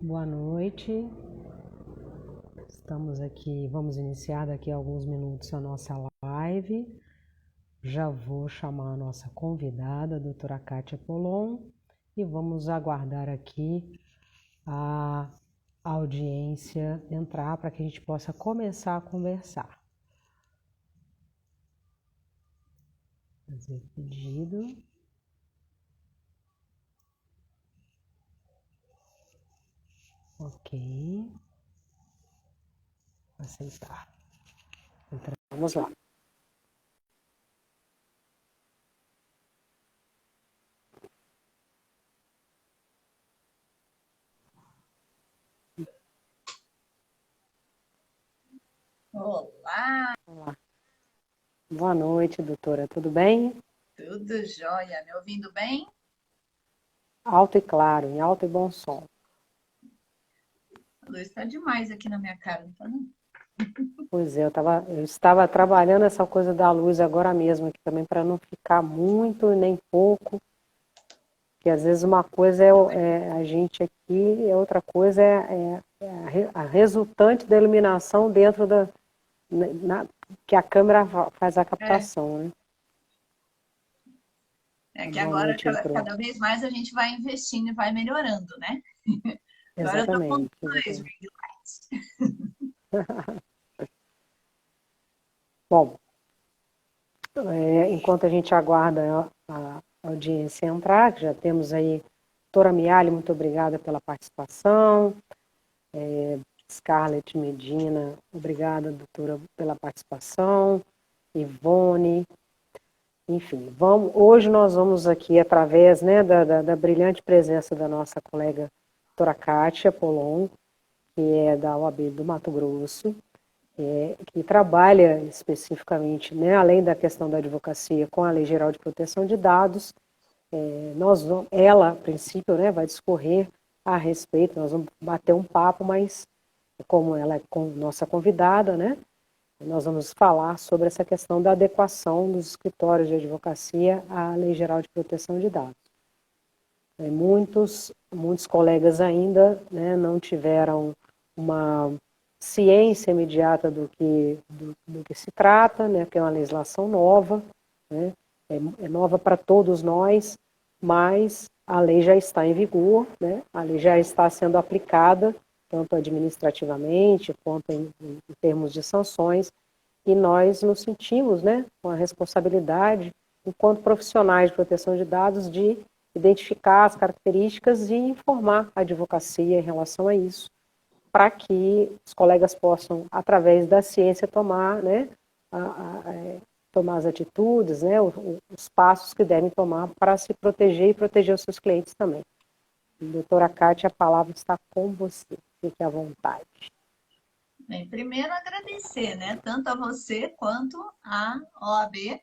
Boa noite. Estamos aqui, vamos iniciar daqui a alguns minutos a nossa live. Já vou chamar a nossa convidada, a doutora Kátia Polon, e vamos aguardar aqui a audiência entrar para que a gente possa começar a conversar. Fazer pedido. Ok. Aceitar. Vamos lá. Olá, Olá. Boa noite, doutora. Tudo bem? tudo jóia? Me ouvindo bem? Alto e claro, em alto e bom som. A luz está demais aqui na minha cara, não tá não? Pois é, eu estava trabalhando essa coisa da luz agora mesmo aqui também para não ficar muito nem pouco, porque às vezes uma coisa é a gente aqui e outra coisa a resultante da iluminação dentro que a câmera faz a É, captação, né? é que Boa agora noite aí cada vez mais a gente vai investindo e vai melhorando, né? Agora eu tô com exatamente, dois exatamente. ring lights. Bom, enquanto a gente aguarda a audiência entrar, que já temos aí, doutora Miali, muito obrigada pela participação. Scarlett Medina, obrigada, doutora, pela participação. Ivone, enfim, hoje nós vamos aqui, através né, da brilhante presença da nossa colega doutora Kátia Polon, que é da OAB do Mato Grosso, que trabalha especificamente, né, além da questão da advocacia, com a Lei Geral de Proteção de Dados. Ela, a princípio, né, vai discorrer a respeito, nós vamos bater um papo, mas como ela é nossa convidada, né, nós vamos falar sobre essa questão da adequação dos escritórios de advocacia à Lei Geral de Proteção de Dados. Muitos colegas ainda né, não tiveram uma ciência imediata do que se trata, né, que é uma legislação nova, né, é nova para todos nós, mas a lei já está em vigor, né, a lei já está sendo aplicada, tanto administrativamente quanto em termos de sanções, e nós nos sentimos né, com a responsabilidade, enquanto profissionais de proteção de dados, de identificar as características e informar a advocacia em relação a isso, para que os colegas possam, através da ciência, tomar as atitudes, né, os passos que devem tomar para se proteger e proteger os seus clientes também. Doutora Kátia, a palavra está com você. Fique à vontade. Bem, primeiro agradecer, né? Tanto a você quanto a OAB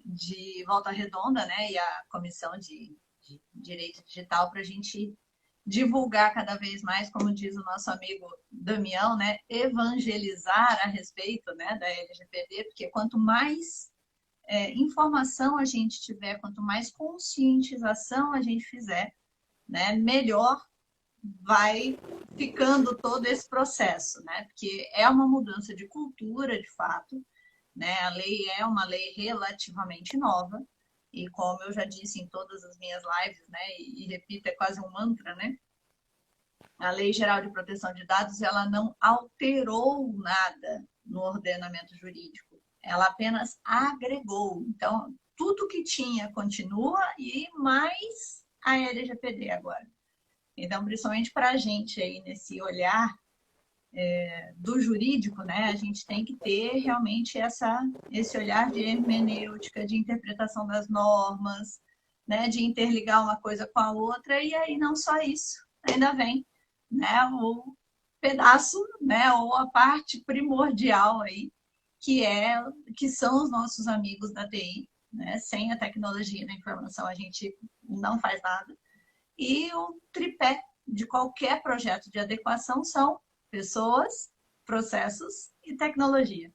de Volta Redonda, né? E a Comissão de Direito Digital para a gente divulgar cada vez mais, como diz o nosso amigo Damião, né? Evangelizar a respeito, né, da LGPD, porque quanto mais informação a gente tiver, quanto mais conscientização a gente fizer, né, melhor vai ficando todo esse processo, né? Porque é uma mudança de cultura, de fato, né? A lei é uma lei relativamente nova e como eu já disse em todas as minhas lives, né? E repito, é quase um mantra, né? A Lei Geral de Proteção de Dados ela não alterou nada no ordenamento jurídico, ela apenas agregou. Então, tudo que tinha continua e mais a LGPD agora. Então, principalmente para a gente aí nesse olhar do jurídico, né, a gente tem que ter realmente esse olhar de hermenêutica, de interpretação das normas, né, de interligar uma coisa com a outra, e aí não só isso, ainda vem né, o pedaço, né, ou a parte primordial aí, que que são os nossos amigos da TI, né? Sem a tecnologia da informação a gente não faz nada. E o tripé de qualquer projeto de adequação são pessoas, processos e tecnologia.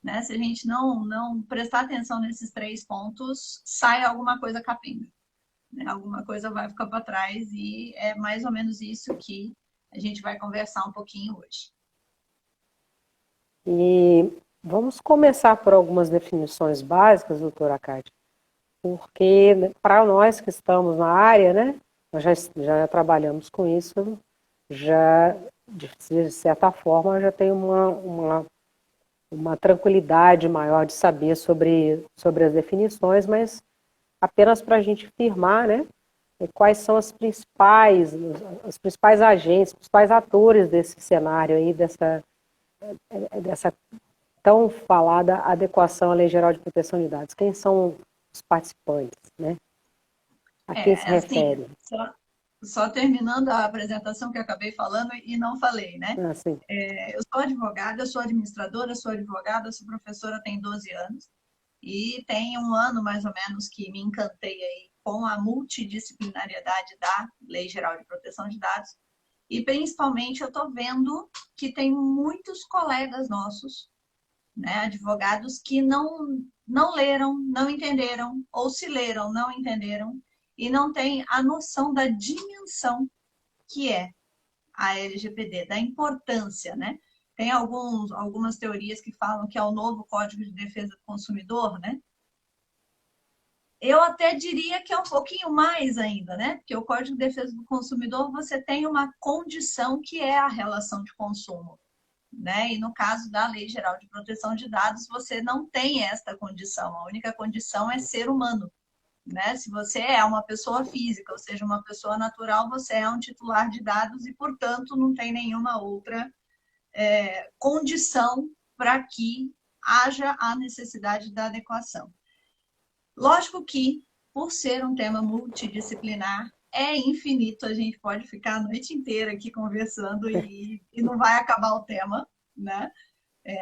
Né? Se a gente não prestar atenção nesses três pontos, sai alguma coisa capenga. Né? Alguma coisa vai ficar para trás e é mais ou menos isso que a gente vai conversar um pouquinho hoje. E vamos começar por algumas definições básicas, doutora Cátia, porque para nós que estamos na área, né, nós já trabalhamos com isso, já, de certa forma, já tem uma tranquilidade maior de saber sobre as definições, mas apenas para a gente firmar, né, quais são os principais agentes, os principais atores desse cenário aí, dessa tão falada adequação à Lei Geral de Proteção de Dados. Quem são os participantes, né? A quem se Assim, refere? só terminando a apresentação que eu acabei falando e não falei, né? Assim. Eu sou advogada, eu sou administradora, sou advogada, sou professora, tenho 12 anos. E tem um ano, mais ou menos, que me encantei aí com a multidisciplinariedade da Lei Geral de Proteção de Dados. E, principalmente, eu estou vendo que tem muitos colegas nossos, né, advogados, que não leram, não entenderam, ou se leram, não entenderam, e não têm a noção da dimensão que é a LGPD, da importância, né? Tem algumas teorias que falam que é o novo Código de Defesa do Consumidor, né? Eu até diria que é um pouquinho mais ainda, né? Porque o Código de Defesa do Consumidor, você tem uma condição que é a relação de consumo, né? E no caso da Lei Geral de Proteção de Dados, você não tem esta condição. A única condição é ser humano, né? Se você é uma pessoa física, ou seja, uma pessoa natural, você é um titular de dados e, portanto, não tem nenhuma outra condição para que haja a necessidade da adequação. Lógico que, por ser um tema multidisciplinar, é infinito, a gente pode ficar a noite inteira aqui conversando e não vai acabar o tema, né?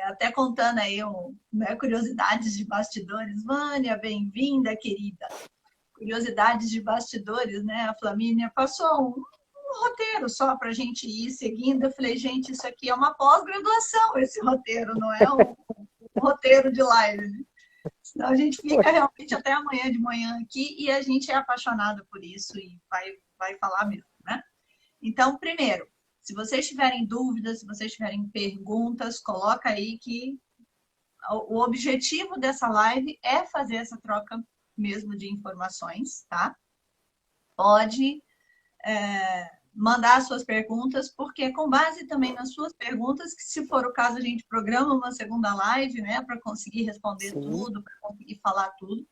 Até contando aí curiosidades de bastidores. Vânia, bem-vinda, querida. Curiosidades de bastidores, né? A Flamínia passou um roteiro só para a gente ir seguindo. Eu falei, gente, isso aqui é uma pós-graduação, esse roteiro, não é um roteiro de live, né? Senão a gente fica realmente até amanhã de manhã aqui e a gente é apaixonado por isso e vai falar mesmo, né? Então, primeiro, se vocês tiverem dúvidas, se vocês tiverem perguntas, coloca aí que o objetivo dessa live é fazer essa troca mesmo de informações, tá? Pode mandar suas perguntas, porque com base também nas suas perguntas, que se for o caso a gente programa uma segunda live, né, para conseguir responder tudo, para conseguir falar tudo,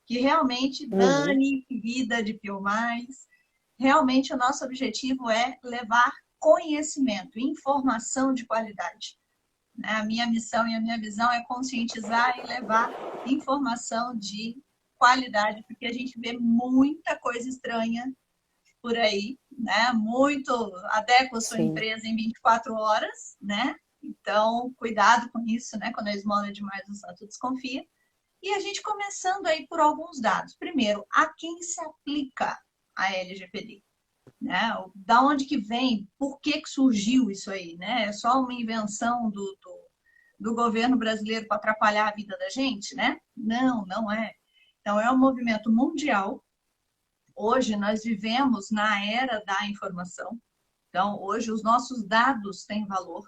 que realmente, Dani, querida de Pio Mais, realmente o nosso objetivo é levar conhecimento, informação de qualidade. A minha missão e a minha visão é conscientizar e levar informação de qualidade, porque a gente vê muita coisa estranha por aí, né? Muito adequa a sua empresa em 24 horas, né? Então, cuidado com isso, né? Quando a esmola é demais, o santo desconfia. E a gente começando aí por alguns dados. Primeiro, a quem se aplica a LGPD? Né? Da onde que vem? Por que surgiu isso aí? Né? É só uma invenção do governo brasileiro para atrapalhar a vida da gente? Né? Não, não é. Então, é um movimento mundial. Hoje, nós vivemos na era da informação. Então, hoje, os nossos dados têm valor.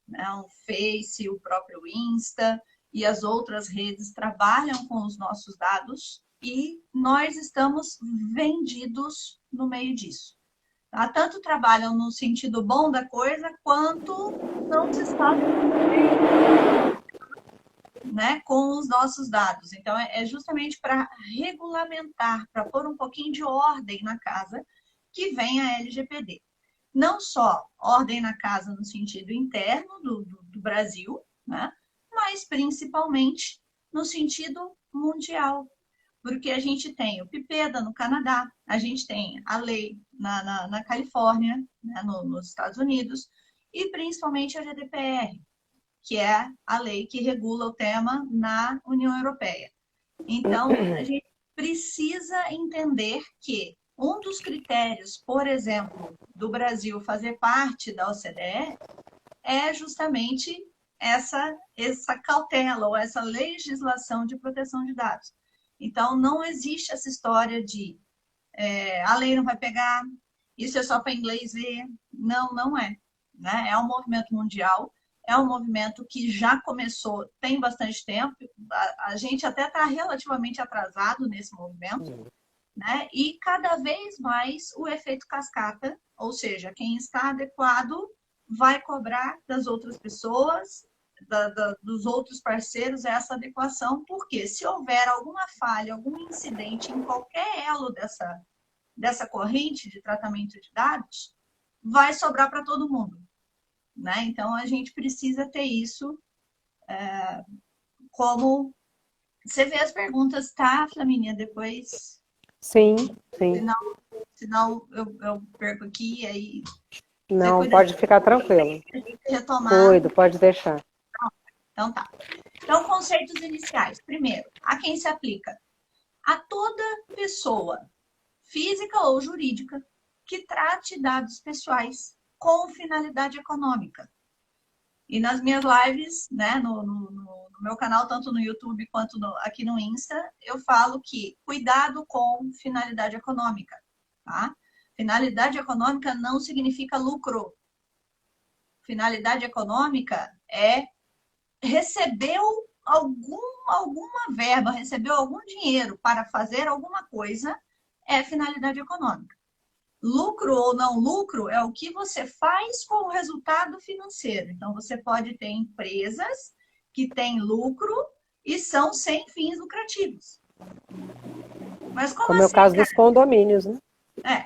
Né? O Face, o próprio Insta e as outras redes trabalham com os nossos dados e nós estamos vendidos no meio disso. Tá? Tanto trabalham no sentido bom da coisa, quanto não se sabe né, com os nossos dados. Então, é justamente para regulamentar, para pôr um pouquinho de ordem na casa, que vem a LGPD. Não só ordem na casa no sentido interno do Brasil, né, mas principalmente no sentido mundial. Porque a gente tem o PIPEDA no Canadá, a gente tem a lei na Califórnia, né, nos Estados Unidos, e principalmente a GDPR, que é a lei que regula o tema na União Europeia. Então, a gente precisa entender que um dos critérios, por exemplo, do Brasil fazer parte da OCDE é justamente essa cautela ou essa legislação de proteção de dados. Então, não existe essa história de a lei não vai pegar, isso é só para inglês ver. Não, não é. Né? É um movimento mundial, é um movimento que já começou tem bastante tempo, a gente até está relativamente atrasado nesse movimento, né? E cada vez mais o efeito cascata, ou seja, quem está adequado vai cobrar das outras pessoas, dos outros parceiros essa adequação, porque se houver alguma falha, algum incidente em qualquer elo dessa corrente de tratamento de dados, vai sobrar para todo mundo. Né? Então, a gente precisa ter isso como... Você vê as perguntas, tá, Flaminia? Depois... Sim, sim. Senão eu perco aqui, aí... Não, pode ficar tranquilo. Retomar. Cuido, pode deixar. Então, tá. Então, conceitos iniciais. Primeiro, a quem se aplica? A toda pessoa, física ou jurídica, que trate dados pessoais com finalidade econômica. E nas minhas lives, né, no meu canal, tanto no YouTube quanto aqui no Insta, eu falo que cuidado com finalidade econômica. Tá? Finalidade econômica não significa lucro. Finalidade econômica é recebeu alguma verba, recebeu algum dinheiro para fazer alguma coisa, é finalidade econômica. Lucro ou não lucro é o que você faz com o resultado financeiro. Então, você pode ter empresas que têm lucro e são sem fins lucrativos. Mas como é o caso dos condomínios, né?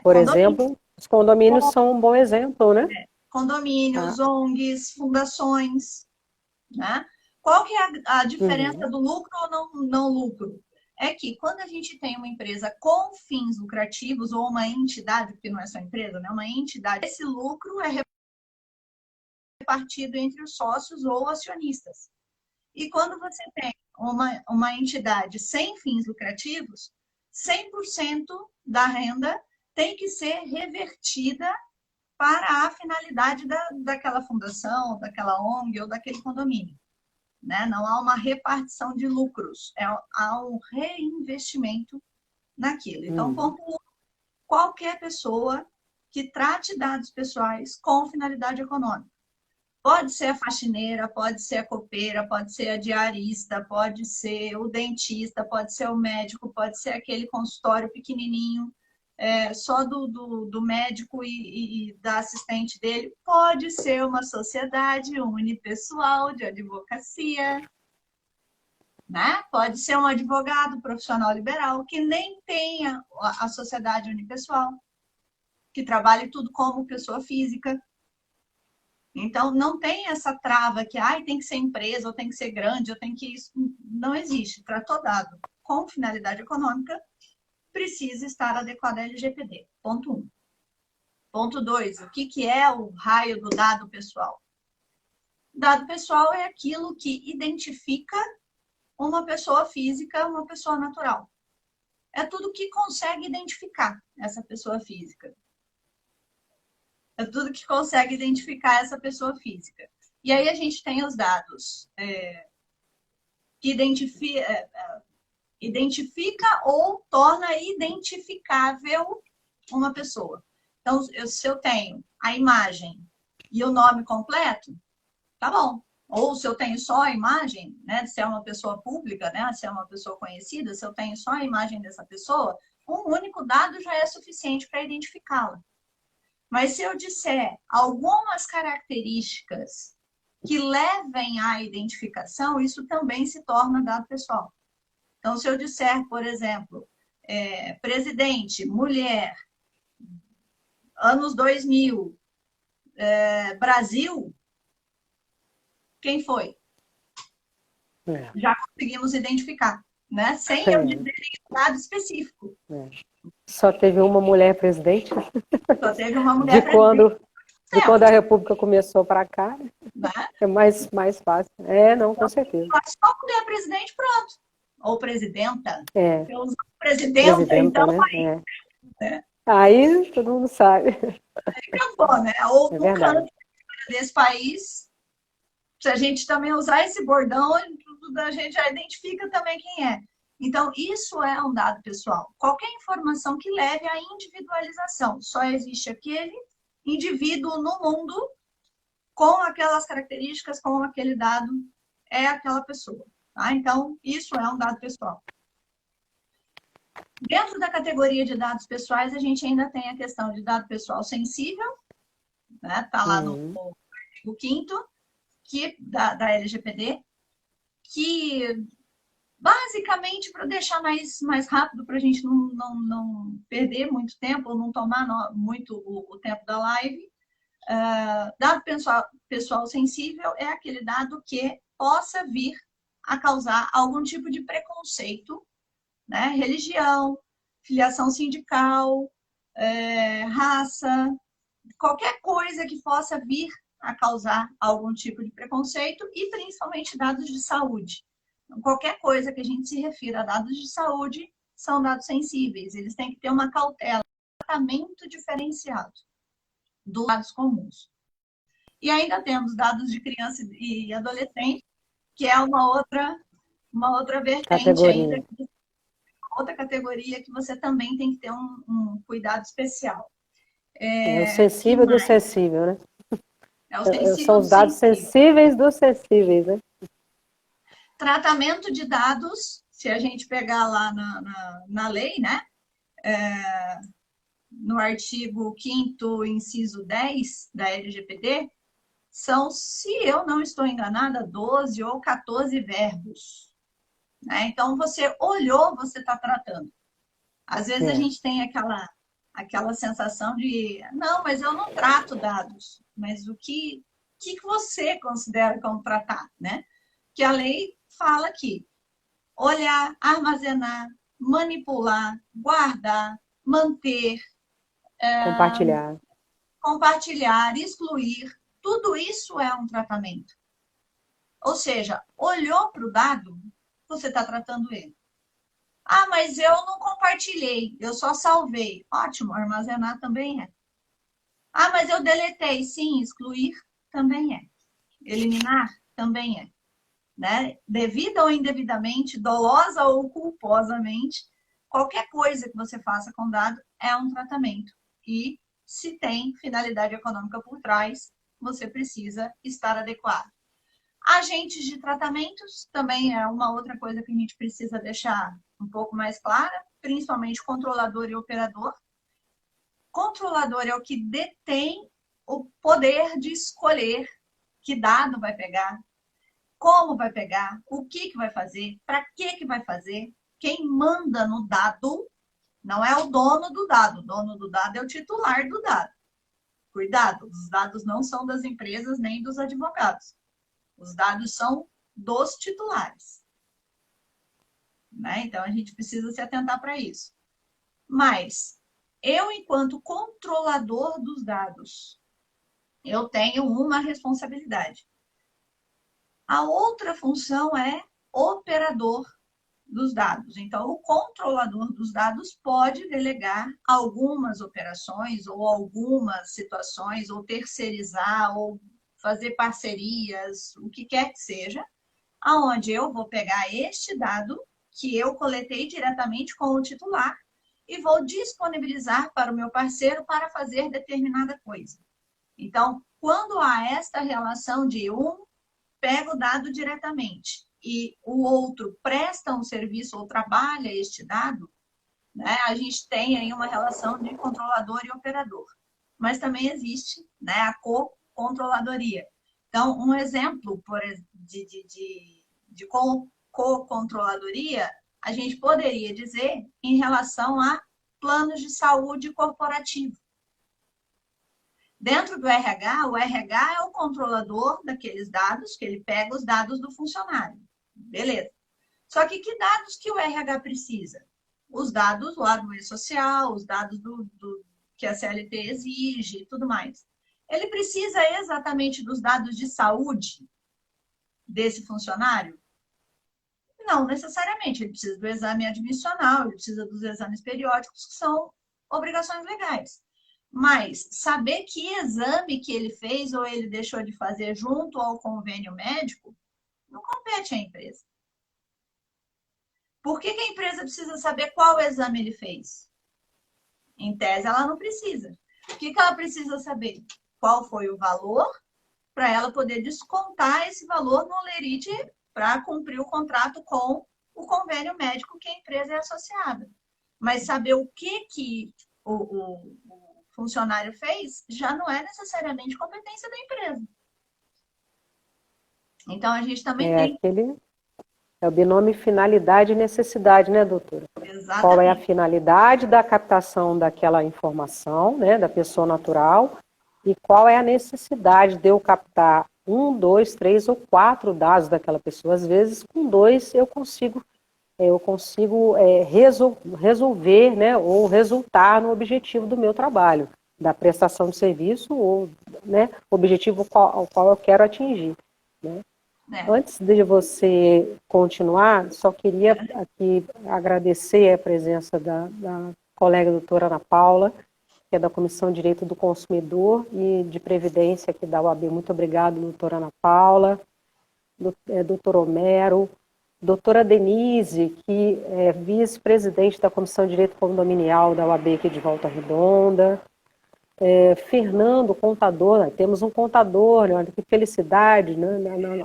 Por exemplo, os condomínios são um bom exemplo, né? Condomínios, ONGs, fundações, né? Qual que é a diferença do lucro ou não lucro? É que quando a gente tem uma empresa com fins lucrativos ou uma entidade, porque não é só empresa, né? Uma entidade, esse lucro é repartido entre os sócios ou acionistas. E quando você tem uma entidade sem fins lucrativos, 100% da renda tem que ser revertida para a finalidade daquela fundação, daquela ONG ou daquele condomínio. Né? Não há uma repartição de lucros, há um reinvestimento naquilo. Então, ponto 1, qualquer pessoa que trate dados pessoais com finalidade econômica. Pode ser a faxineira, pode ser a copeira, pode ser a diarista, pode ser o dentista, pode ser o médico, pode ser aquele consultório pequenininho, só do médico e da assistente dele, pode ser uma sociedade unipessoal de advocacia, né? Pode ser um advogado profissional liberal que nem tenha a sociedade unipessoal, que trabalhe tudo como pessoa física. Então, não tem essa trava que tem que ser empresa, ou tem que ser grande, ou tem que isso. Não existe. Tratou dado com finalidade econômica, precisa estar adequado à LGPD. Ponto 1. Ponto 2. O que é o raio do dado pessoal? Dado pessoal é aquilo que identifica uma pessoa física, uma pessoa natural. É tudo que consegue identificar essa pessoa física. É tudo que consegue identificar essa pessoa física. E aí a gente tem os dados que identifica ou torna identificável uma pessoa. Então, se eu tenho a imagem e o nome completo, tá bom. Ou se eu tenho só a imagem, né, se é uma pessoa pública, né, se é uma pessoa conhecida, se eu tenho só a imagem dessa pessoa, um único dado já é suficiente para identificá-la. Mas se eu disser algumas características que levem à identificação, isso também se torna dado pessoal. Então, se eu disser, por exemplo, presidente, mulher, anos 2000, Brasil, quem foi? Já conseguimos identificar, né? Sem eu dizer nenhum dado específico. Só teve uma mulher presidente? Só teve uma mulher presidente. De quando a República começou para cá, né? É mais fácil. Não, com certeza. Só mulher presidente, pronto. Ou presidenta. Eu uso presidenta, então né? Aí todo mundo sabe. Acabou, né? Ou no canto desse país, se a gente também usar esse bordão, a gente já identifica também quem é. Então, isso é um dado pessoal. Qualquer informação que leve à individualização. Só existe aquele indivíduo no mundo com aquelas características, com aquele dado, é aquela pessoa. Tá? Então, isso é um dado pessoal. Dentro da categoria de dados pessoais, a gente ainda tem a questão de dado pessoal sensível, né? Está lá no artigo 5º da LGPD, que basicamente, para deixar mais rápido, para a gente não perder muito tempo, ou não tomar muito o tempo da live, dado pessoal sensível é aquele dado que possa vir a causar algum tipo de preconceito, né? Religião, filiação sindical, raça, qualquer coisa que possa vir a causar algum tipo de preconceito e principalmente dados de saúde. Então, qualquer coisa que a gente se refira a dados de saúde são dados sensíveis. Eles têm que ter uma cautela, um tratamento diferenciado dos dados comuns. E ainda temos dados de criança e adolescente, que é uma outra vertente categoria. ainda, outra categoria que você também tem que ter um cuidado especial. É o sensível do sensível, né? É o sensível São os dados sensíveis dos sensíveis, né? Tratamento de dados, se a gente pegar lá na lei, né? No artigo 5º, inciso 10 da LGPD, são, se eu não estou enganada, 12 ou 14 verbos. Né? Então, você olhou, você está tratando. Às vezes a gente tem aquela sensação de, não, mas eu não trato dados. Mas o que você considera como tratar, né? Que a lei fala aqui, olhar, armazenar, manipular, guardar, manter, compartilhar, excluir, tudo isso é um tratamento. Ou seja, olhou para o dado, você está tratando ele. Ah, mas eu não compartilhei, eu só salvei. Ótimo, armazenar também é. Ah, mas eu deletei. Sim, excluir também é. Eliminar também é. Né? Devida ou indevidamente, dolosa ou culposamente, qualquer coisa que você faça com dado é um tratamento. E se tem finalidade econômica por trás, você precisa estar adequado. Agentes de tratamentos também é uma outra coisa que a gente precisa deixar um pouco mais clara, principalmente controlador e operador. Controlador é o que detém o poder de escolher que dado vai pegar, como vai pegar, o que vai fazer, para que vai fazer. Quem manda no dado não é o dono do dado. O dono do dado é o titular do dado. Cuidado, os dados não são das empresas nem dos advogados. Os dados são dos titulares. Né? Então, a gente precisa se atentar para isso. Mas, eu, enquanto controlador dos dados, eu tenho uma responsabilidade. A outra função é operador dos dados. Então, o controlador dos dados pode delegar algumas operações ou algumas situações, ou terceirizar, ou fazer parcerias, o que quer que seja, aonde eu vou pegar este dado que eu coletei diretamente com o titular e vou disponibilizar para o meu parceiro para fazer determinada coisa. Então, quando há esta relação de um pega o dado diretamente e o outro presta um serviço ou trabalha este dado, né, a gente tem aí uma relação de controlador e operador. Mas também existe, né, a co-controladoria. Então, um exemplo de co-controladoria, a gente poderia dizer em relação a planos de saúde corporativo. Dentro do RH, o RH é o controlador daqueles dados, que ele pega os dados do funcionário. Beleza. Só que dados que o RH precisa? Os dados lá do e-social, os dados que a CLT exige e tudo mais. Ele precisa exatamente dos dados de saúde desse funcionário? Não necessariamente. Ele precisa do exame admissional, ele precisa dos exames periódicos, que são obrigações legais. Mas saber que exame que ele fez ou ele deixou de fazer junto ao convênio médico, não compete à empresa. Por que a empresa precisa saber qual exame ele fez? Em tese, ela não precisa. O que ela precisa saber? Qual foi o valor para ela poder descontar esse valor no holerite para cumprir o contrato com o convênio médico que a empresa é associada. Mas saber o que o funcionário fez já não é necessariamente competência da empresa. Então, a gente também tem... É o binômio finalidade e necessidade, né, doutora? Exatamente. Qual é a finalidade da captação daquela informação, né, da pessoa natural, e qual é a necessidade de eu captar 1, 2, 3 ou 4 dados daquela pessoa. Às vezes, com 2 eu consigo resolver, né, ou resultar no objetivo do meu trabalho, da prestação de serviço ou, né, objetivo ao qual eu quero atingir, né? Antes de você continuar, só queria aqui agradecer a presença da colega doutora Ana Paula, que é da Comissão de Direito do Consumidor e de Previdência aqui da UAB. Muito obrigada, doutora Ana Paula, doutor Homero, doutora Denise, que é vice-presidente da Comissão de Direito Condominial da UAB aqui de Volta Redonda, Fernando, contador, né? Temos um contador, né? Olha que felicidade, né?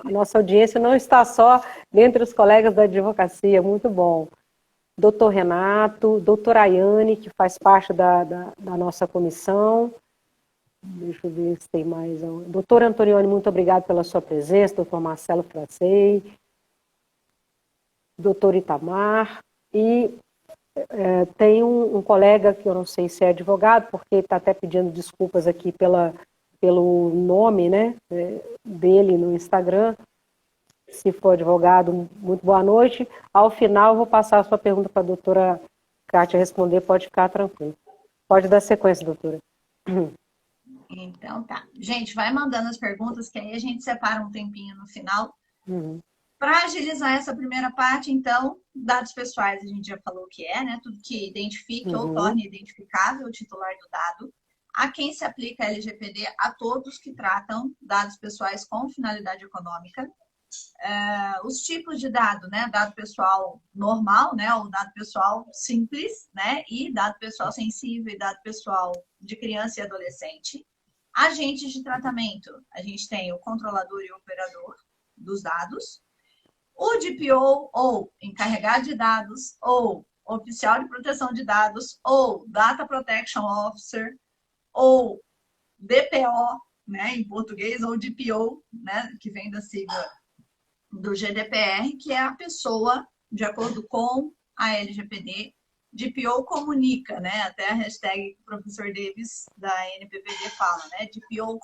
A nossa audiência não está só dentre os colegas da advocacia, muito bom. Doutor Renato, doutora Ayane, que faz parte da nossa comissão, deixa eu ver se tem mais. Doutor Antonioni, muito obrigado pela sua presença, doutor Marcelo Fracei, doutor Itamar, e tem um colega que eu não sei se é advogado, porque está até pedindo desculpas aqui pelo nome, né, dele no Instagram. Se for advogado, muito boa noite. Ao final, eu vou passar a sua pergunta para a doutora Kátia responder, pode ficar tranquilo. Pode dar sequência, doutora. Então tá. Gente, vai mandando as perguntas, que aí a gente separa um tempinho no final. Uhum. Para agilizar essa primeira parte, então, dados pessoais, a gente já falou o que é, né? Tudo que identifique ou torne identificável o titular do dado. A quem se aplica a LGPD? A todos que tratam dados pessoais com finalidade econômica. Os tipos de dado, né? Dado pessoal normal, né? Ou dado pessoal simples, né? E dado pessoal sensível e dado pessoal de criança e adolescente. Agentes de tratamento, a gente tem o controlador e o operador dos dados. O DPO, ou encarregado de dados, ou oficial de proteção de dados, ou Data Protection Officer, ou DPO, né, em português, ou DPO, né, que vem da sigla do GDPR, que é a pessoa, de acordo com a LGPD, DPO comunica, né, até a hashtag que o professor Davis da NPPD fala, né, DPO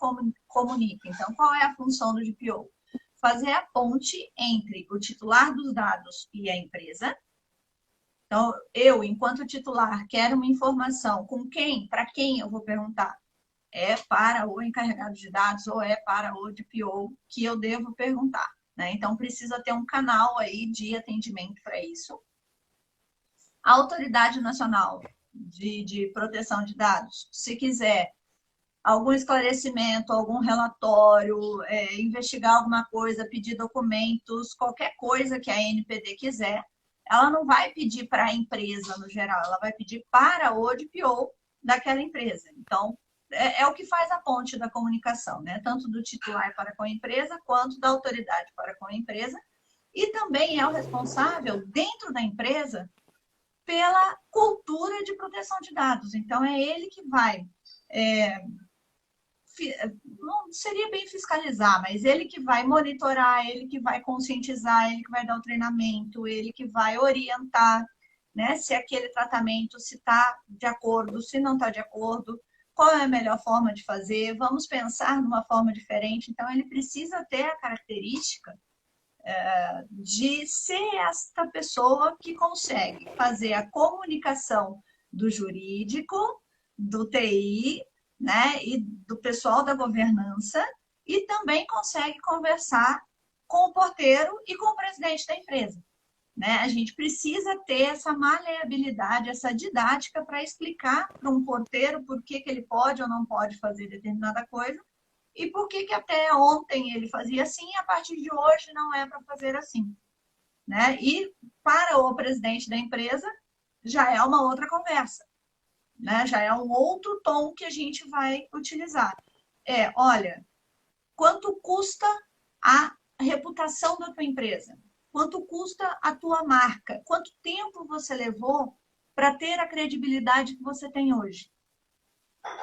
comunica. Então, qual é a função do DPO? Fazer a ponte entre o titular dos dados e a empresa. Então, eu, enquanto titular, quero uma informação com quem, para quem eu vou perguntar? É para o encarregado de dados ou é para o DPO que eu devo perguntar, né? Então, precisa ter um canal aí de atendimento para isso. A Autoridade Nacional de Proteção de Dados, se quiser algum esclarecimento, algum relatório, investigar alguma coisa, pedir documentos, qualquer coisa que a NPD quiser, ela não vai pedir para a empresa no geral, ela vai pedir para o DPO daquela empresa. Então, é o que faz a ponte da comunicação, né? Tanto do titular para com a empresa, quanto da autoridade para com a empresa. E também é o responsável, dentro da empresa, pela cultura de proteção de dados. Então, é ele que vai... não seria bem fiscalizar, mas ele que vai monitorar, ele que vai conscientizar, ele que vai dar o treinamento, ele que vai orientar, né, se aquele tratamento se está de acordo, se não está de acordo, qual é a melhor forma de fazer, vamos pensar numa forma diferente. Então, ele precisa ter a característica de ser esta pessoa que consegue fazer a comunicação do jurídico, do TI, né, e do pessoal da governança, e também consegue conversar com o porteiro e com o presidente da empresa, né? A gente precisa ter essa maleabilidade, essa didática para explicar para um porteiro por que ele pode ou não pode fazer determinada coisa e por que até ontem ele fazia assim e a partir de hoje não é para fazer assim. né? E para o presidente da empresa já é uma outra conversa, né? Já é um outro tom que a gente vai utilizar. Olha, quanto custa a reputação da tua empresa? Quanto custa a tua marca? Quanto tempo você levou para ter a credibilidade que você tem hoje?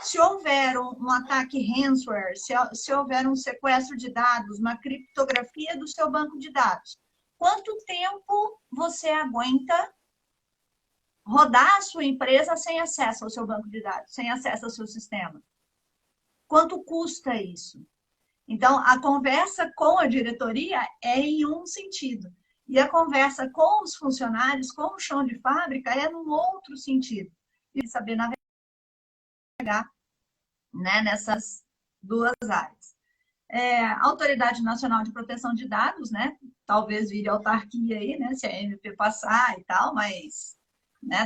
Se houver um ataque ransomware, se houver um sequestro de dados, uma criptografia do seu banco de dados, quanto tempo você aguenta rodar a sua empresa sem acesso ao seu banco de dados, sem acesso ao seu sistema? Quanto custa isso? Então, a conversa com a diretoria é em um sentido. E a conversa com os funcionários, com o chão de fábrica, é num outro sentido. E saber navegar, né, nessas duas áreas. A Autoridade Nacional de Proteção de Dados, né, talvez vire autarquia aí, né, se a MP passar e tal, mas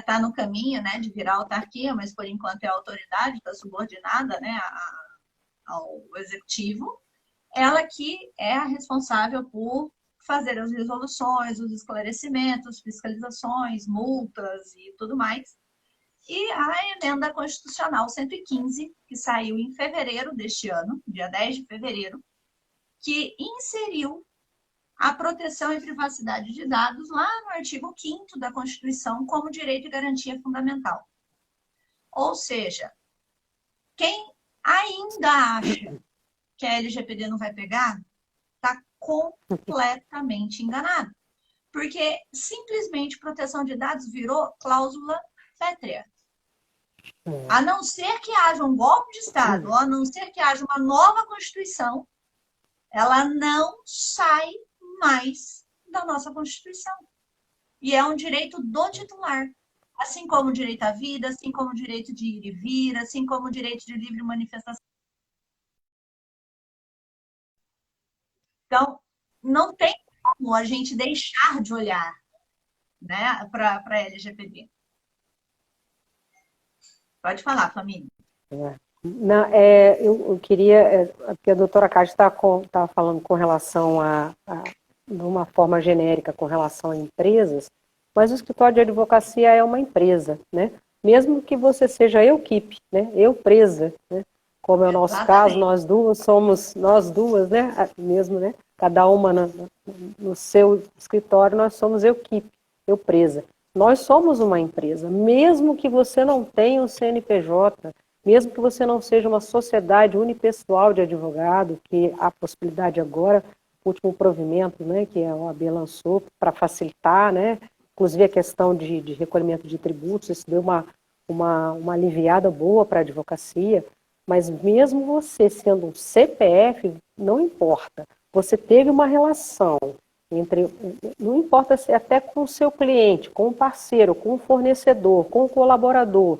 tá no caminho, né, de virar autarquia, mas por enquanto é a autoridade, está subordinada, né, ao executivo. Ela que é a responsável por fazer as resoluções, os esclarecimentos, fiscalizações, multas e tudo mais. E a emenda constitucional 115, que saiu em fevereiro deste ano, dia 10 de fevereiro, que inseriu a proteção e privacidade de dados lá no artigo 5º da Constituição como direito e garantia fundamental. Ou seja, quem ainda acha que a LGPD não vai pegar, está completamente enganado. Porque simplesmente proteção de dados virou cláusula pétrea. A não ser que haja um golpe de Estado, ou a não ser que haja uma nova Constituição, ela não sai mais da nossa Constituição. E é um direito do titular. Assim como o direito à vida, assim como o direito de ir e vir, assim como o direito de livre manifestação. Então, não tem como a gente deixar de olhar, né, para a LGPD. Pode falar, Flamínio. Não, eu queria, porque a doutora Cátia está falando com relação de uma forma genérica, com relação a empresas, mas o escritório de advocacia é uma empresa, né? Mesmo que você seja equipe, né? Presa, né? Como é o nosso caso, nós duas somos, né? Mesmo, né? Cada uma no seu escritório, nós somos equipe, presa. Nós somos uma empresa, mesmo que você não tenha um CNPJ, mesmo que você não seja uma sociedade unipessoal de advogado, que há a possibilidade agora, o último provimento, né, que a OAB lançou para facilitar, né, inclusive a questão de recolhimento de tributos, isso deu uma aliviada boa para a advocacia, mas mesmo você sendo um CPF, não importa, você teve uma relação não importa se até com o seu cliente, com o parceiro, com o fornecedor, com o colaborador,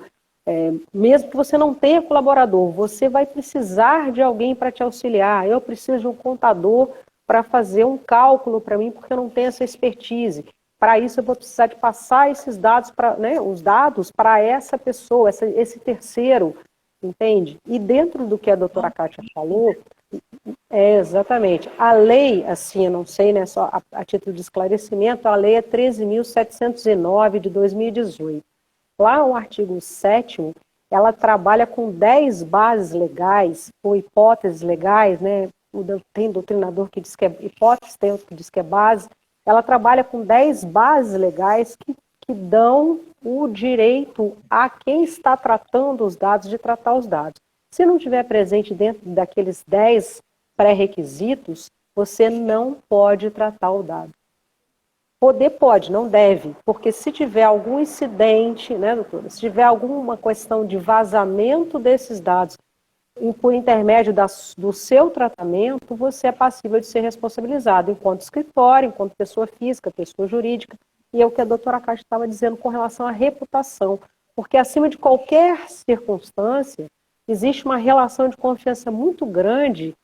mesmo que você não tenha colaborador, você vai precisar de alguém para te auxiliar. Eu preciso de um contador para fazer um cálculo para mim, porque eu não tenho essa expertise. Para isso eu vou precisar de passar esses dados, os dados para essa pessoa, esse terceiro, entende? E dentro do que a doutora Cátia falou, exatamente. A lei, assim, eu não sei, né, só a título de esclarecimento, a lei é 13.709 de 2018. Lá no artigo 7º, ela trabalha com 10 bases legais, ou hipóteses legais, né? Tem doutrinador que diz que é hipótese, tem outro que diz que é base. Ela trabalha com 10 bases legais que dão o direito a quem está tratando os dados de tratar os dados. Se não tiver presente dentro daqueles 10 pré-requisitos, você não pode tratar o dado. Poder pode, não deve, porque se tiver algum incidente, né, doutora, se tiver alguma questão de vazamento desses dados por intermédio do seu tratamento, você é passível de ser responsabilizado enquanto escritório, enquanto pessoa física, pessoa jurídica, e é o que a doutora Cátia estava dizendo com relação à reputação, porque acima de qualquer circunstância, existe uma relação de confiança muito grande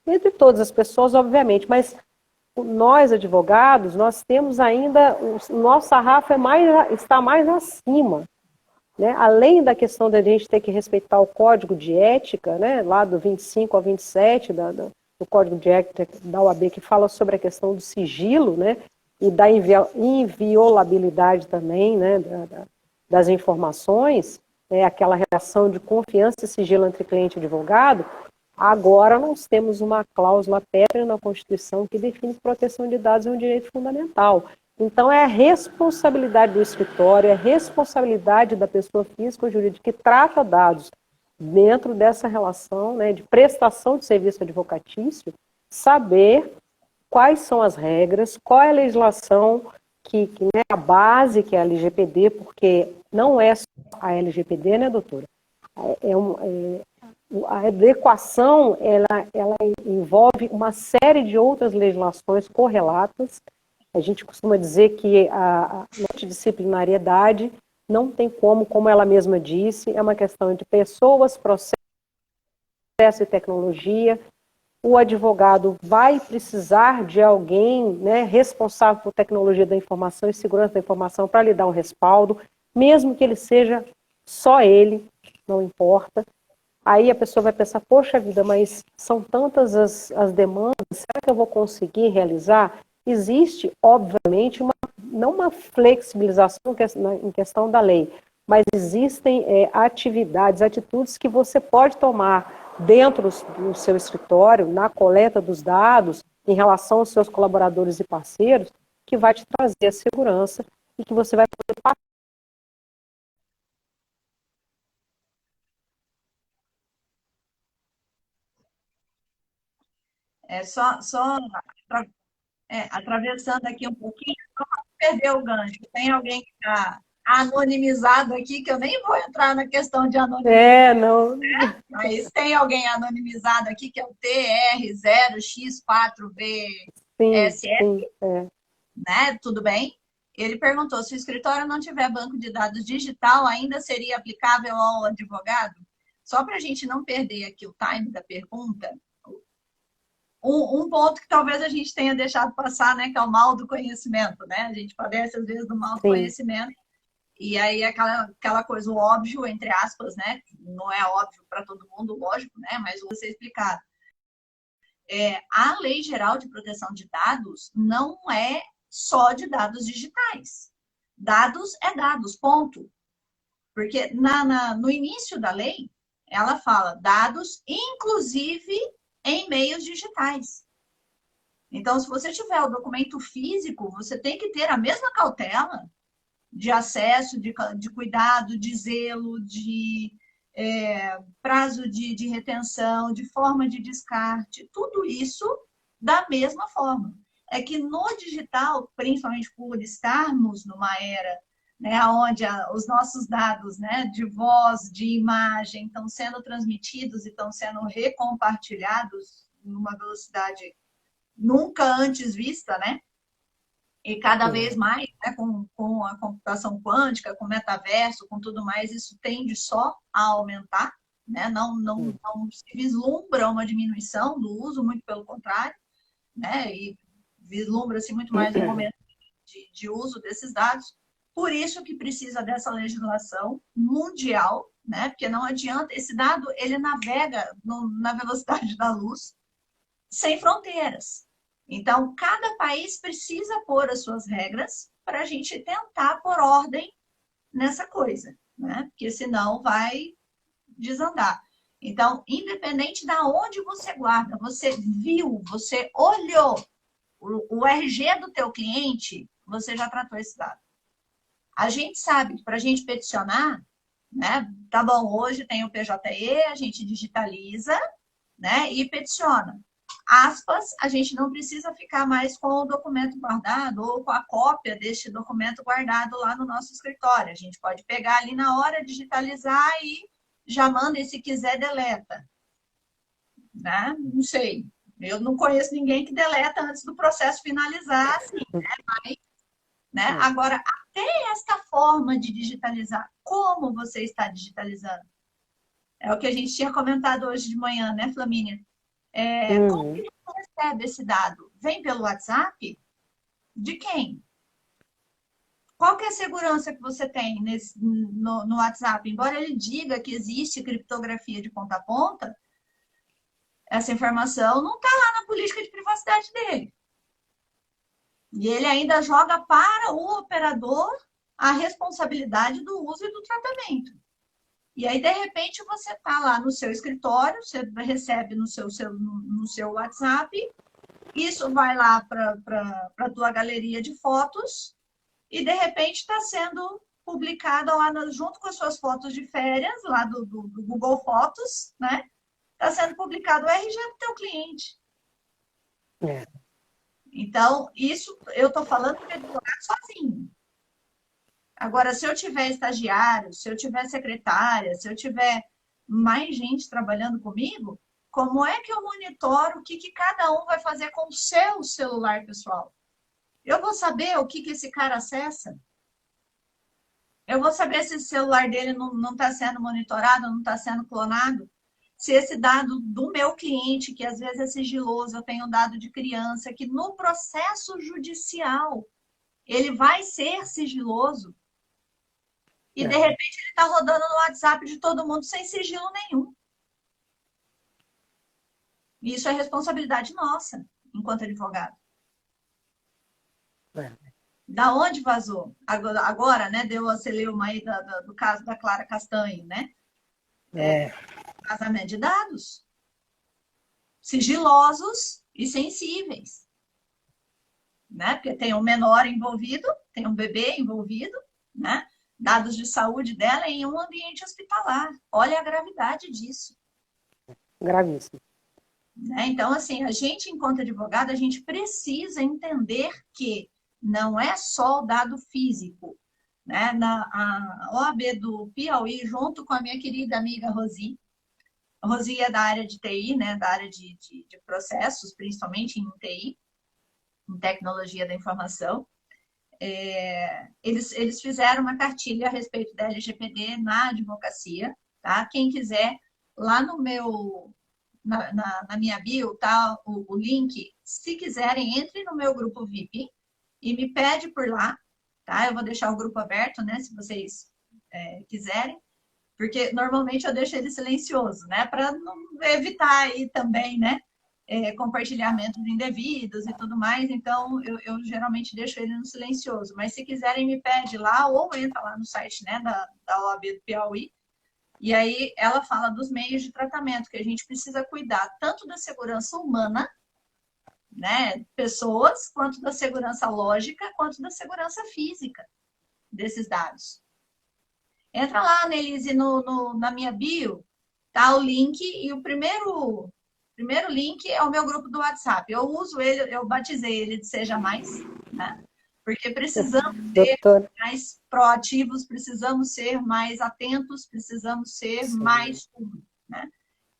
entre todas as pessoas, obviamente, mas nós, advogados, nós temos ainda, o nosso sarrafo está mais acima, né? Além da questão da gente ter que respeitar o código de ética, né? Lá do 25 ao 27 do código de ética da OAB, que fala sobre a questão do sigilo, né? e da inviolabilidade também, né, das informações, aquela relação de confiança e sigilo entre cliente e advogado, agora nós temos uma cláusula pétrea na Constituição que define que proteção de dados é um direito fundamental. Então, é a responsabilidade do escritório, é a responsabilidade da pessoa física ou jurídica que trata dados dentro dessa relação, né, de prestação de serviço advocatício, saber quais são as regras, qual é a legislação né, a base, que é a LGPD, porque não é só a LGPD, né, doutora? A adequação, ela envolve uma série de outras legislações correlatas. A gente costuma dizer que a multidisciplinariedade não tem como ela mesma disse, é uma questão de pessoas, processo e tecnologia. O advogado vai precisar de alguém, né, responsável por tecnologia da informação e segurança da informação para lhe dar um respaldo, mesmo que ele seja só ele, não importa. Aí a pessoa vai pensar, poxa vida, mas são tantas as demandas, será que eu vou conseguir realizar? Existe, obviamente, não uma flexibilização em questão da lei, mas existem atividades, atitudes que você pode tomar dentro do seu escritório, na coleta dos dados, em relação aos seus colaboradores e parceiros, que vai te trazer a segurança e que você vai poder passar. Atravessando aqui um pouquinho, só para perder o gancho. Tem alguém que está anonimizado aqui, que eu nem vou entrar na questão de anonimidade. Não. Né? Mas tem alguém anonimizado aqui, que é o TR0X4VSF, Sim, né? Tudo bem? Ele perguntou, se o escritório não tiver banco de dados digital, ainda seria aplicável ao advogado? Só para a gente não perder aqui o time da pergunta, um ponto que talvez a gente tenha deixado passar, né, que é o mal do conhecimento, né? A gente padece, às vezes, do mal do conhecimento. E aí aquela coisa, o óbvio, entre aspas, né? Não é óbvio para todo mundo, lógico, né? Mas vou ser explicado. A Lei Geral de Proteção de Dados não é só de dados digitais. Dados é dados, ponto. Porque no início da lei, ela fala dados, inclusive em meios digitais. Então, se você tiver o documento físico, você tem que ter a mesma cautela de acesso, de cuidado, de zelo, de prazo de retenção, de forma de descarte, tudo isso da mesma forma. É que no digital, principalmente por estarmos numa era, né, onde os nossos dados, né, de voz, de imagem, estão sendo transmitidos e estão sendo recompartilhados numa velocidade nunca antes vista, né? E cada vez mais, né, com a computação quântica, com o metaverso, com tudo mais, isso tende só a aumentar, né? Não se vislumbra uma diminuição do uso, muito pelo contrário, né? E vislumbra-se muito mais o momento de uso desses dados. Por isso que precisa dessa legislação mundial, né? Porque não adianta, esse dado, ele navega na velocidade da luz, sem fronteiras. Então, cada país precisa pôr as suas regras para a gente tentar pôr ordem nessa coisa, né? Porque senão vai desandar. Então, independente de onde você guarda, você viu, você olhou o RG do teu cliente, você já tratou esse dado. A gente sabe que para a gente peticionar, né? Tá bom, hoje tem o PJE, a gente digitaliza, né? E peticiona. Aspas, a gente não precisa ficar mais com o documento guardado ou com a cópia deste documento guardado lá no nosso escritório. A gente pode pegar ali na hora, digitalizar e já manda, e se quiser, deleta. Né? Não sei. Eu não conheço ninguém que deleta antes do processo finalizar, assim, né? Mas, né? Agora, até esta forma de digitalizar, como você está digitalizando? É o que a gente tinha comentado hoje de manhã, né, Flamínia? Como que você recebe esse dado? Vem pelo WhatsApp? De quem? Qual que é a segurança que você tem no WhatsApp? Embora ele diga que existe criptografia de ponta a ponta, essa informação não está lá na política de privacidade dele. E ele ainda joga para o operador a responsabilidade do uso e do tratamento. E aí, de repente, você está lá no seu escritório, você recebe no seu WhatsApp, isso vai lá para a tua galeria de fotos e, de repente, está sendo publicada lá junto com as suas fotos de férias, lá do Google Fotos, né? Está sendo publicado o RG do teu cliente. É. Então, isso eu estou falando de advogado sozinho. Agora, se eu tiver estagiário, se eu tiver secretária, se eu tiver mais gente trabalhando comigo, como é que eu monitoro o que cada um vai fazer com o seu celular pessoal? Eu vou saber o que esse cara acessa? Eu vou saber se o celular dele não está sendo monitorado, não está sendo clonado? Se esse dado do meu cliente, que às vezes é sigiloso, eu tenho dado de criança, que no processo judicial ele vai ser sigiloso, e de repente ele está rodando no WhatsApp de todo mundo sem sigilo nenhum. E isso é responsabilidade nossa, enquanto advogado. Da onde vazou? Agora, né, deu a celeuma aí do caso da Clara Castanho, né? Vazamento de dados. Sigilosos e sensíveis. Né? Porque tem um menor envolvido, tem um bebê envolvido, né? Dados de saúde dela em um ambiente hospitalar. Olha a gravidade disso. Gravíssimo. Né? Então, assim, a gente, enquanto advogado, a gente precisa entender que não é só o dado físico. Né? A OAB do Piauí, junto com a minha querida amiga Rosi, a Rosi é da área de TI, né? Da área de processos, principalmente em TI, em tecnologia da informação. Eles fizeram uma cartilha a respeito da LGPD na advocacia, tá? Quem quiser, lá no meu, na minha bio, tá? O link. Se quiserem, entre no meu grupo VIP e me pede por lá, tá? Eu vou deixar o grupo aberto, né? Se vocês quiserem, porque normalmente eu deixo ele silencioso, né? Para evitar aí também, né? Compartilhamentos indevidos e tudo mais, então eu geralmente deixo ele no silencioso, mas se quiserem me pede lá ou entra lá no site, né, da OAB do Piauí, e aí ela fala dos meios de tratamento, que a gente precisa cuidar tanto da segurança humana, né, pessoas, quanto da segurança lógica, quanto da segurança física desses dados. Entra lá, Nelise, na minha bio, tá o link, e o primeiro link é o meu grupo do WhatsApp. Eu uso ele, eu batizei ele de Seja Mais, né? Porque precisamos ser mais proativos, precisamos ser mais atentos, precisamos ser mais tudo, né?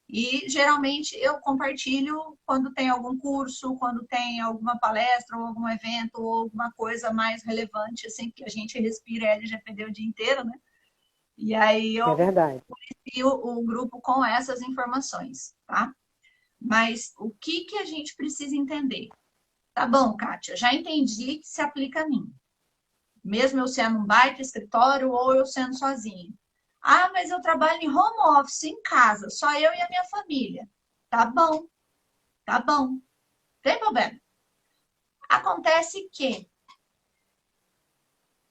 E geralmente eu compartilho quando tem algum curso, quando tem alguma palestra ou algum evento ou alguma coisa mais relevante, assim, que a gente respira LGPD o dia inteiro, né? E aí eu inicio o grupo com essas informações, tá? Mas o que a gente precisa entender? Tá bom, Kátia, já entendi que se aplica a mim. Mesmo eu sendo um baita escritório ou eu sendo sozinho. Ah, mas eu trabalho em home office, em casa, só eu e a minha família. Tá bom, tá bom. Tem problema. Acontece que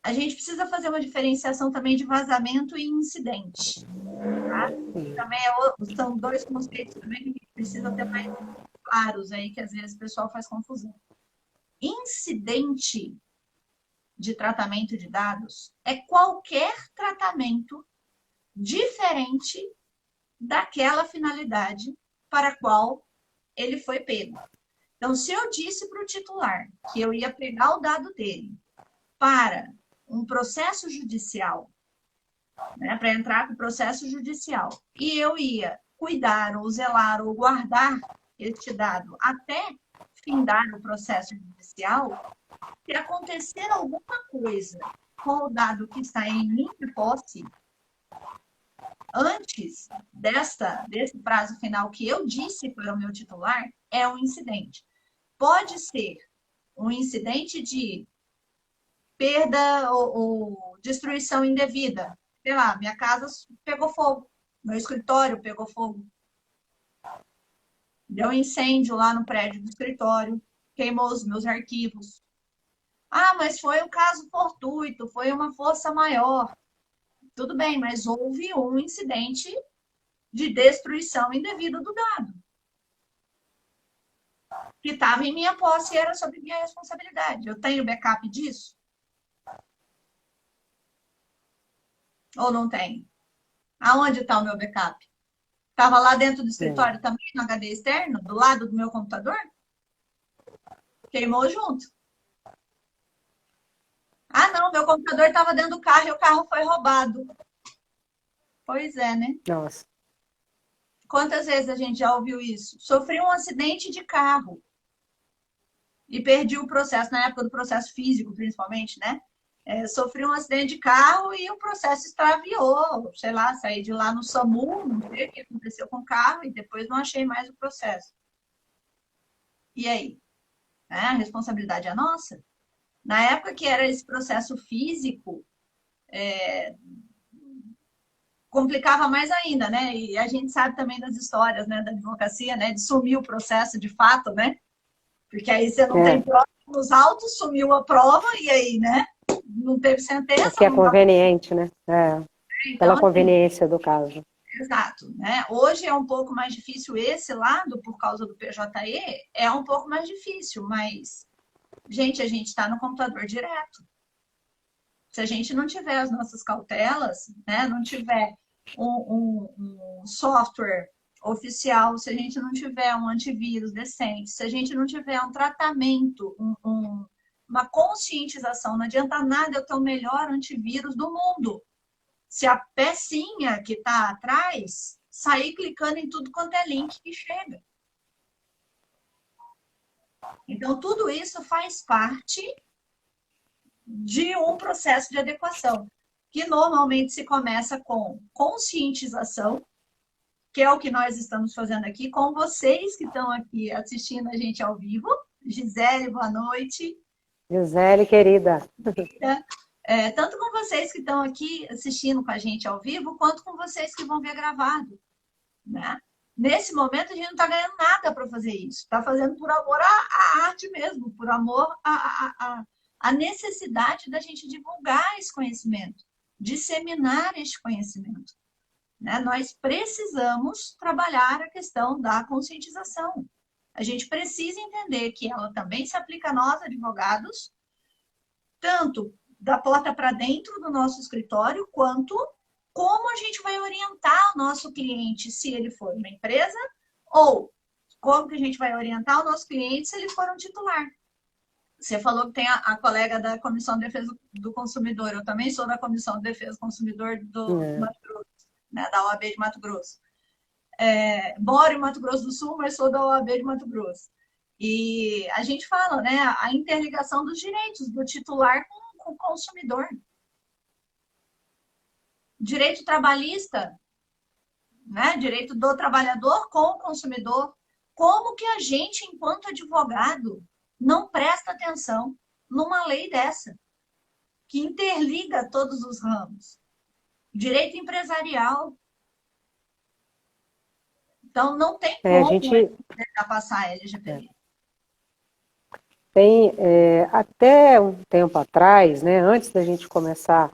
a gente precisa fazer uma diferenciação também de vazamento e incidente. Tá? Também são dois conceitos também que a gente precisa ter mais claros aí, que às vezes o pessoal faz confusão. Incidente de tratamento de dados é qualquer tratamento diferente daquela finalidade para a qual ele foi pego. Então, se eu disse para o titular que eu ia pegar o dado dele para um processo judicial, né, para entrar com o processo judicial, e eu ia cuidar ou zelar ou guardar este dado até findar o processo judicial, se acontecer alguma coisa com o dado que está em minha posse, antes desse prazo final que eu disse para o meu titular, é um incidente. Pode ser um incidente de perda ou destruição indevida. Sei lá, minha casa pegou fogo, meu escritório pegou fogo. Deu incêndio lá no prédio do escritório, queimou os meus arquivos. Ah, mas foi um caso fortuito, foi uma força maior. Tudo bem, mas houve um incidente de destruição indevida do dado, que estava em minha posse e era sobre minha responsabilidade. Eu tenho backup disso? Ou não tenho? Aonde está o meu backup? Estava lá dentro do É. escritório também, no HD externo, do lado do meu computador? Queimou junto. Ah, não, meu computador estava dentro do carro e o carro foi roubado. Pois é, né? Nossa. Quantas vezes a gente já ouviu isso? Sofri um acidente de carro e perdi o processo, na época do processo físico, principalmente, né? Sofri um acidente de carro e o processo extraviou, sei lá, saí de lá no SAMU, não sei o que aconteceu com o carro e depois não achei mais o processo. E aí? A responsabilidade é nossa? Na época que era esse processo físico, complicava mais ainda, né? E a gente sabe também das histórias, né, da advocacia, né, de sumir o processo de fato, né? Porque aí você não tem É, prova nos autos, sumiu a prova e aí, né? Não teve o sentença, que é não dá. conveniente, né? É, Então, pela assim, conveniência do caso. exato, né? Hoje é um pouco mais difícil esse lado por causa do PJE, é um pouco mais difícil, mas gente, a gente está no computador direto. Se a gente não tiver as nossas cautelas, né, não tiver um software oficial, se a gente não tiver um antivírus decente, se a gente não tiver um tratamento, uma conscientização, não adianta nada eu ter o melhor antivírus do mundo. Se a pecinha que está atrás sair clicando em tudo quanto é link que chega. Então, tudo isso faz parte de um processo de adequação, que normalmente se começa com conscientização, que é o que nós estamos fazendo aqui, com vocês que estão aqui assistindo a gente ao vivo. Gisele, boa noite. Gisele, querida. Tanto com vocês que estão aqui assistindo com a gente ao vivo, quanto com vocês que vão ver gravado. Né? Nesse momento, a gente não está ganhando nada para fazer isso. Está fazendo por amor à arte mesmo, por amor à necessidade da gente divulgar esse conhecimento, disseminar este conhecimento. Né? Nós precisamos trabalhar a questão da conscientização. A gente precisa entender que ela também se aplica a nós, advogados, tanto da porta para dentro do nosso escritório, quanto como a gente vai orientar o nosso cliente se ele for uma empresa, ou como que a gente vai orientar o nosso cliente se ele for um titular. Você falou que tem a colega da Comissão de Defesa do Consumidor, eu também sou da Comissão de Defesa do Consumidor do É. Mato Grosso, né, da OAB de Mato Grosso. Moro em Mato Grosso do Sul, mas sou da OAB de Mato Grosso. E a gente fala, né, a interligação dos direitos do titular com o consumidor. Direito trabalhista, né, direito do trabalhador com o consumidor. Como que a gente, enquanto advogado, não presta atenção numa lei dessa, que interliga todos os ramos? Direito empresarial. Então, não tem A como gente deixar passar a LGPD. tem, até um tempo atrás, né, antes da gente começar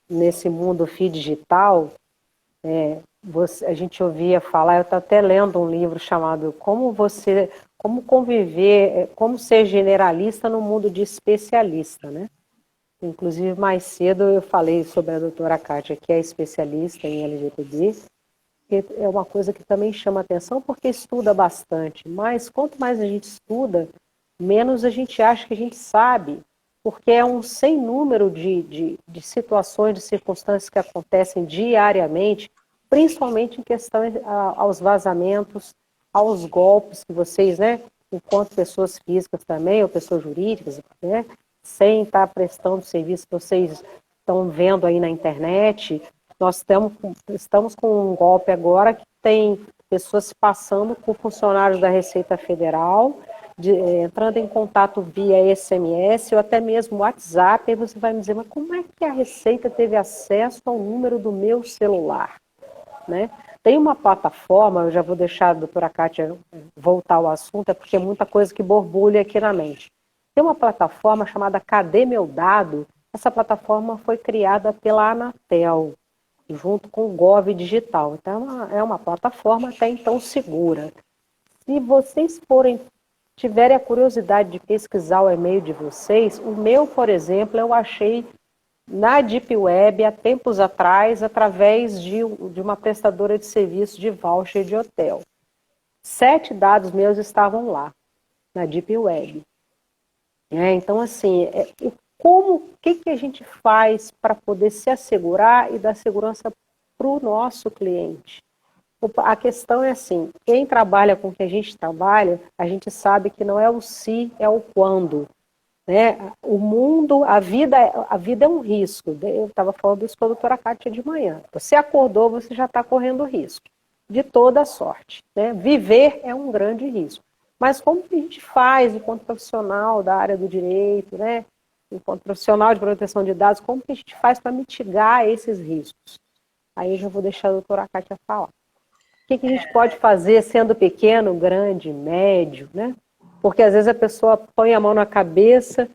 nesse mundo digital, a gente ouvia falar, eu estou até lendo um livro chamado Como Conviver, Como Ser Generalista no Mundo de Especialista, né? Inclusive, mais cedo eu falei sobre a doutora Kátia, que é especialista em LGPD, que é uma coisa que também chama atenção porque estuda bastante, mas quanto mais a gente estuda, menos a gente acha que a gente sabe, porque é um sem número de situações, de circunstâncias que acontecem diariamente, principalmente em questão aos vazamentos, aos golpes que vocês, né, enquanto pessoas físicas também, ou pessoas jurídicas, né, sem estar prestando serviço que vocês estão vendo aí na internet. Nós estamos com um golpe agora que tem pessoas se passando por funcionários da Receita Federal, entrando em contato via SMS ou até mesmo WhatsApp, aí você vai me dizer, mas como é que a Receita teve acesso ao número do meu celular? Né? Tem uma plataforma, eu já vou deixar a doutora Kátia voltar ao assunto, é porque é muita coisa que borbulha aqui na mente. Tem uma plataforma chamada Cadê Meu Dado? Essa plataforma foi criada pela Anatel, junto com o Gov Digital. Então, é uma plataforma até então segura. Se vocês tiverem a curiosidade de pesquisar o e-mail de vocês, o meu, por exemplo, eu achei na Deep Web há tempos atrás, através de uma prestadora de serviço de voucher de hotel. 7 dados meus estavam lá, na Deep Web. Então, assim, o que a gente faz para poder se assegurar e dar segurança para o nosso cliente? A questão é assim, quem trabalha com o que a gente trabalha, a gente sabe que não é o se, é o quando. Né? O mundo, a vida é um risco. Eu estava falando isso com a doutora Kátia de manhã. Você acordou, você já está correndo risco, de toda sorte. Né? Viver é um grande risco. Mas como que a gente faz, enquanto profissional da área do direito, né? Enquanto profissional de proteção de dados, como que a gente faz para mitigar esses riscos? Aí eu já vou deixar a doutora Kátia falar. O que a gente pode fazer sendo pequeno, grande, médio, né? Porque às vezes a pessoa põe a mão na cabeça.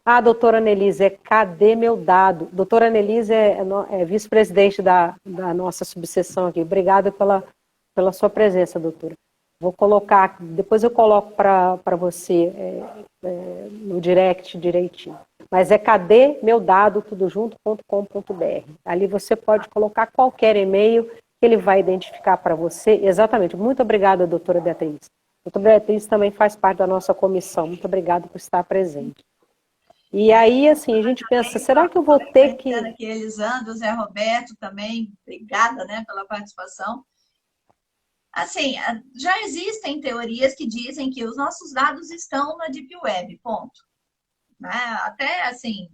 Ah, doutora Annelise, cadê meu dado? Doutora Annelise é vice-presidente da nossa subseção aqui. Obrigada pela sua presença, doutora. Vou colocar, depois eu coloco para você no direct direitinho. Mas cadê meu dado, tudo junto.com.br. Ali você pode colocar qualquer e-mail que ele vai identificar para você. Exatamente. Muito obrigada, doutora Beatriz. A doutora Beatriz também faz parte da nossa comissão. Muito obrigada por estar presente. E aí, assim, a gente pensa, será que eu vou ter que... Aqui, Elisandro, Zé Roberto também, obrigada, né, pela participação. Assim, já existem teorias que dizem que os nossos dados estão na Deep Web, ponto. Né? Até, assim,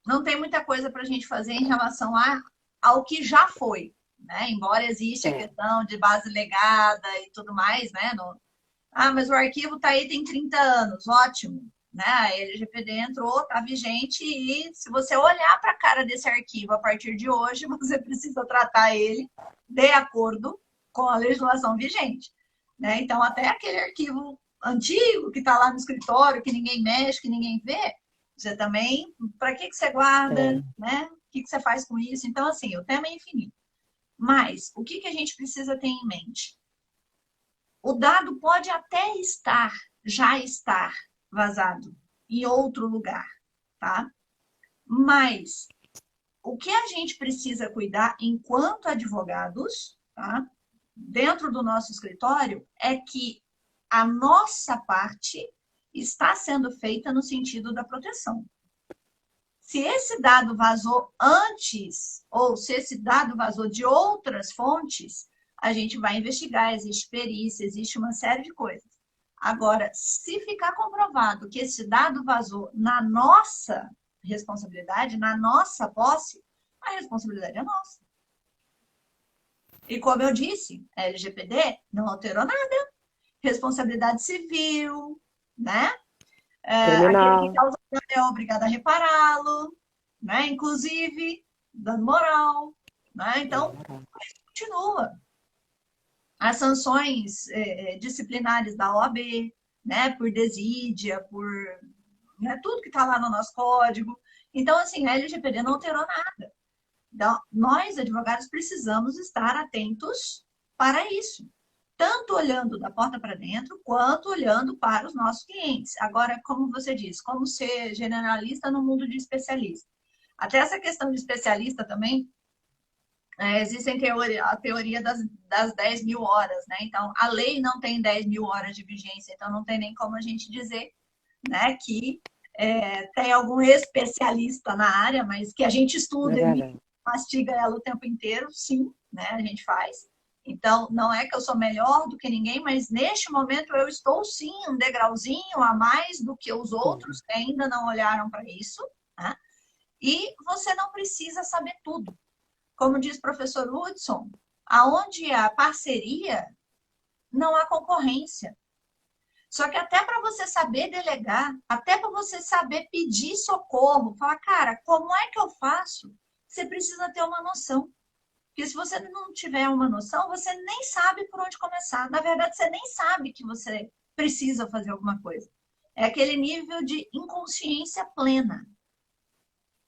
não tem muita coisa para a gente fazer em relação ao que já foi, né? Embora exista a questão de base legada e tudo mais, né? Mas o arquivo está aí tem 30 anos, ótimo. Né? A LGPD entrou, está vigente e se você olhar para a cara desse arquivo a partir de hoje, você precisa tratar ele de acordo com a legislação vigente. Né? Então, até aquele arquivo antigo que está lá no escritório, que ninguém mexe, que ninguém vê, você também, para que você guarda, né? O que você faz com isso? Então, assim, o tema é infinito. Mas, o que a gente precisa ter em mente? O dado pode até já estar vazado em outro lugar, tá? Mas o que a gente precisa cuidar enquanto advogados, tá? Dentro do nosso escritório, é que a nossa parte está sendo feita no sentido da proteção. Se esse dado vazou antes, ou se esse dado vazou de outras fontes, a gente vai investigar, existe perícia, existe uma série de coisas. Agora, se ficar comprovado que esse dado vazou na nossa responsabilidade, na nossa posse, a responsabilidade é nossa. E como eu disse, a LGPD não alterou nada. Responsabilidade civil, né? Aquele que causa dano é obrigado a repará-lo, né? Inclusive, dano moral. Né? Então, continua. As sanções disciplinares da OAB, né? Por desídia, por né? Tudo que está lá no nosso código. Então, assim, a LGPD não alterou nada. Então, nós, advogados, precisamos estar atentos para isso. Tanto olhando da porta para dentro, quanto olhando para os nossos clientes. Agora, como você disse, como ser generalista no mundo de especialista. Até essa questão de especialista também, existem a teoria das 10 mil horas, né? Então, a lei não tem 10 mil horas de vigência, então não tem nem como a gente dizer, né, que tem algum especialista na área, mas que a gente estuda e mastiga ela o tempo inteiro, sim, né, a gente faz. Então, não é que eu sou melhor do que ninguém, mas neste momento eu estou sim um degrauzinho a mais do que os outros que ainda não olharam para isso, né? E você não precisa saber tudo. Como diz o professor Hudson, aonde há parceria, não há concorrência. Só que até para você saber delegar, até para você saber pedir socorro, falar, cara, como é que eu faço? Você precisa ter uma noção. Porque se você não tiver uma noção, você nem sabe por onde começar. Na verdade, você nem sabe que você precisa fazer alguma coisa. É aquele nível de inconsciência plena.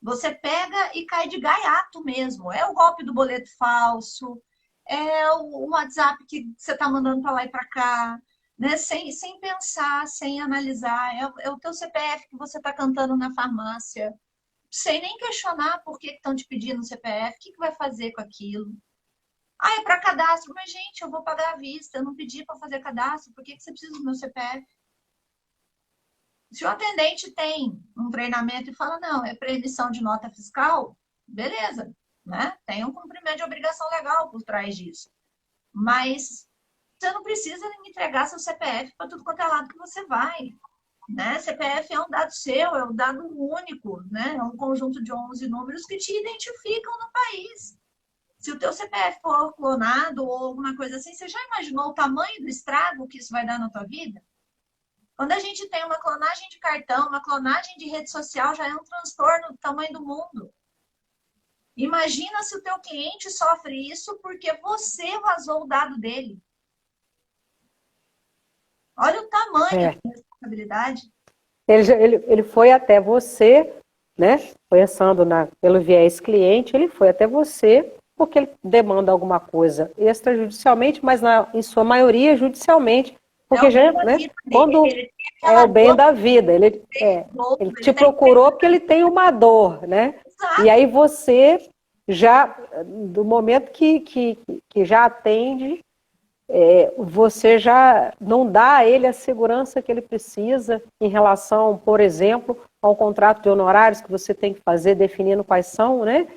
Você pega e cai de gaiato mesmo. É o golpe do boleto falso, é o WhatsApp que você está mandando para lá e para cá, né? Sem pensar, sem analisar. É o teu CPF que você está cantando na farmácia, sem nem questionar por que estão te pedindo o CPF, o que vai fazer com aquilo. Ah, é para cadastro. Mas, gente, eu vou pagar à vista, eu não pedi para fazer cadastro, por que você precisa do meu CPF? Se o atendente tem um treinamento e fala, não, é para emissão de nota fiscal, beleza, né? Tem um cumprimento de obrigação legal por trás disso. Mas você não precisa entregar seu CPF para tudo quanto é lado que você vai. Né? CPF é um dado seu, é um dado único, né? É um conjunto de 11 números que te identificam no país. Se o teu CPF for clonado ou alguma coisa assim, você já imaginou o tamanho do estrago que isso vai dar na tua vida? Quando a gente tem uma clonagem de cartão, uma clonagem de rede social, já é um transtorno do tamanho do mundo. Imagina se o teu cliente sofre isso porque você vazou o dado dele. Olha o tamanho da responsabilidade. Ele foi até você, né? Pensando pelo viés cliente, ele foi até você porque ele demanda alguma coisa extrajudicialmente, mas em sua maioria judicialmente. Porque já, né, quando é o bem da vida, ele te procurou porque ele tem uma dor, né? Exato. E aí você já, do momento que já atende, você já não dá a ele a segurança que ele precisa em relação, por exemplo, ao contrato de honorários que você tem que fazer, definindo quais são, né?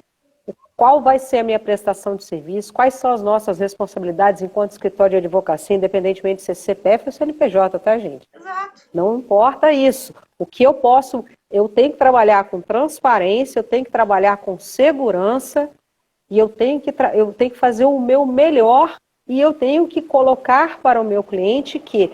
Qual vai ser a minha prestação de serviço, quais são as nossas responsabilidades enquanto escritório de advocacia, independentemente de ser CPF ou CNPJ, tá, gente? Exato. Não importa isso. O que eu tenho que trabalhar com transparência, eu tenho que trabalhar com segurança e eu tenho que fazer o meu melhor e eu tenho que colocar para o meu cliente que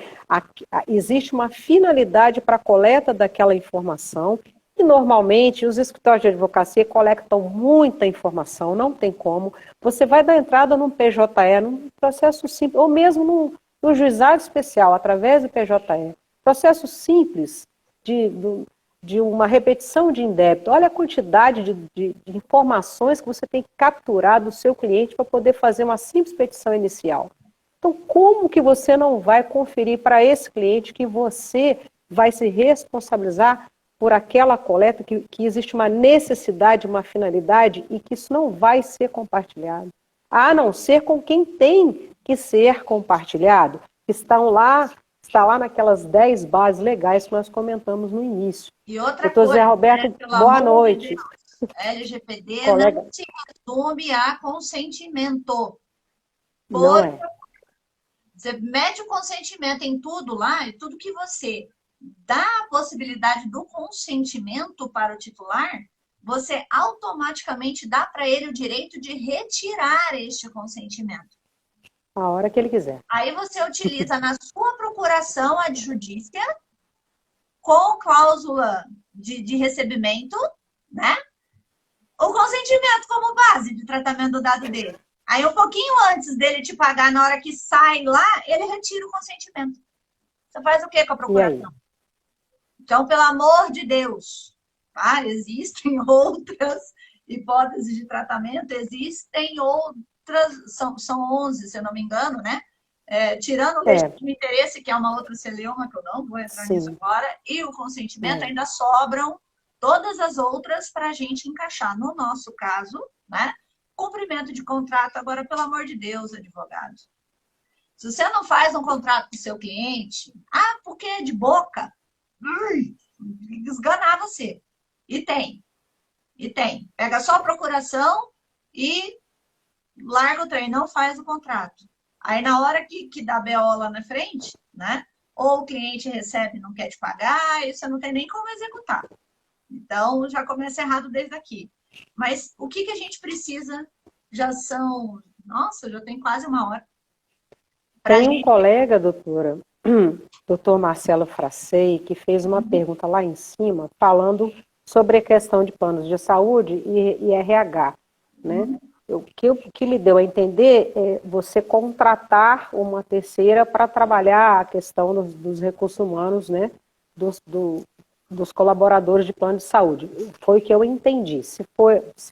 existe uma finalidade para a coleta daquela informação. E normalmente os escritórios de advocacia coletam muita informação, não tem como. Você vai dar entrada num PJE, num processo simples, ou mesmo no juizado especial, através do PJE. Processo simples de uma repetição de indébito. Olha a quantidade de informações que você tem que capturar do seu cliente para poder fazer uma simples petição inicial. Então, como que você não vai conferir para esse cliente que você vai se responsabilizar por aquela coleta, que existe uma necessidade, uma finalidade e que isso não vai ser compartilhado, a não ser com quem tem que ser compartilhado, que está lá naquelas 10 bases legais que nós comentamos no início. E outra Doutor coisa, Zé Roberto, né, boa noite. De Deus, LGPD Colega... não se resume a consentimento. Não é. Você mete o consentimento em tudo lá, e tudo que você dá a possibilidade do consentimento para o titular, você automaticamente dá para ele o direito de retirar este consentimento. A hora que ele quiser. Aí você utiliza na sua procuração adjudícia, com cláusula de recebimento, né? O consentimento como base de tratamento do dado dele. Aí, um pouquinho antes dele te pagar, na hora que sai lá, ele retira o consentimento. Você faz o que com a procuração? Então, pelo amor de Deus, tá? Existem outras hipóteses de tratamento, existem outras, são 11, se eu não me engano, né? Tirando o legítimo interesse, que é uma outra celeuma, que eu não vou entrar nisso agora, e o consentimento, ainda sobram todas as outras para a gente encaixar. No nosso caso, né? Cumprimento de contrato. Agora, pelo amor de Deus, advogado. Se você não faz um contrato com o seu cliente, porque é de boca, esganar você. E tem. Pega só a procuração e larga o trem, não faz o contrato. Aí, na hora que dá BO lá na frente, né? Ou o cliente recebe e não quer te pagar, e você não tem nem como executar. Então, já começa errado desde aqui. Mas o que a gente precisa? Já tem quase uma hora. Tem um colega, doutora, doutor Marcelo Fracei, que fez uma pergunta lá em cima, falando sobre a questão de planos de saúde e RH, né? O que me deu a entender é você contratar uma terceira para trabalhar a questão dos recursos humanos, né? dos, dos colaboradores de plano de saúde. Foi o que eu entendi. Se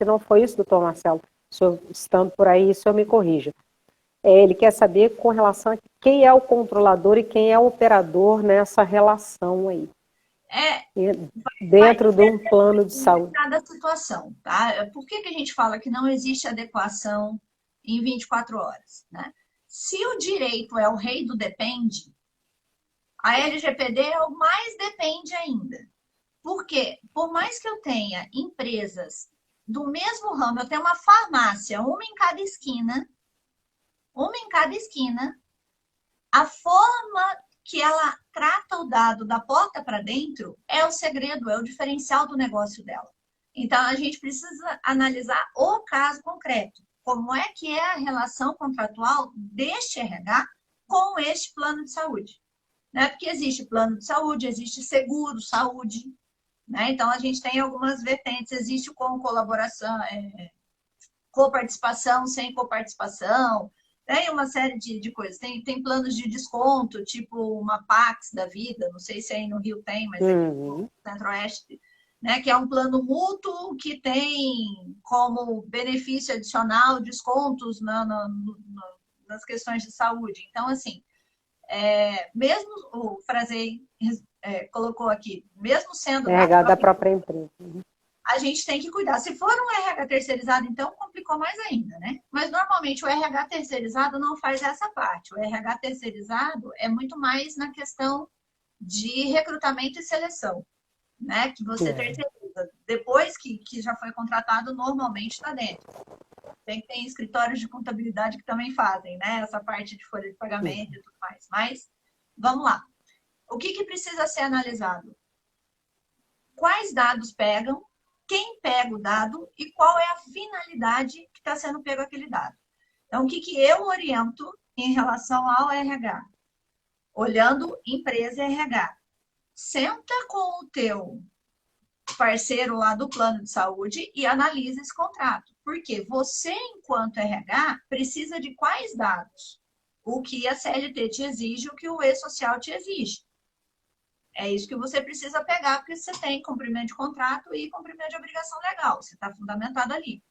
não foi isso, doutor Marcelo, se eu, estando por aí, isso eu me corrija. Ele quer saber com relação a quem é o controlador e quem é o operador nessa relação aí. Dentro de um plano de saúde. Cada situação, tá? Por que a gente fala que não existe adequação em 24 horas, né? Se o direito é o rei do depende, a LGPD é o mais depende ainda. Por quê? Por mais que eu tenha empresas do mesmo ramo, eu tenho uma farmácia, uma em cada esquina, a forma que ela trata o dado da porta para dentro é o segredo, é o diferencial do negócio dela. Então, a gente precisa analisar o caso concreto. Como é que é a relação contratual deste RH com este plano de saúde? Né? Porque existe plano de saúde, existe seguro saúde, né? Então, a gente tem algumas vertentes. Existe com colaboração, coparticipação, sem coparticipação, tem uma série de coisas. Tem planos de desconto, tipo uma Pax da vida, não sei se aí no Rio tem, mas aqui no Centro-Oeste, né, que é um plano mútuo que tem como benefício adicional descontos nas questões de saúde. Então, assim, mesmo o Frazei colocou aqui, mesmo sendo da própria empresa. a gente tem que cuidar. Se for um RH terceirizado, então complicou mais ainda, né? Mas normalmente o RH terceirizado não faz essa parte. O RH terceirizado é muito mais na questão de recrutamento e seleção, né? Que você terceiriza. Depois que já foi contratado, normalmente está dentro. Tem escritórios de contabilidade que também fazem, né? Essa parte de folha de pagamento e tudo mais. Mas, vamos lá. O que precisa ser analisado? Quais dados pegam? Quem pega o dado e qual é a finalidade que está sendo pego aquele dado. Então, o que eu oriento em relação ao RH? Olhando empresa RH. Senta com o teu parceiro lá do plano de saúde e analisa esse contrato. Porque você, enquanto RH, precisa de quais dados? O que a CLT te exige, o que o E-Social te exige. É isso que você precisa pegar, porque você tem cumprimento de contrato e cumprimento de obrigação legal. Você está fundamentado ali.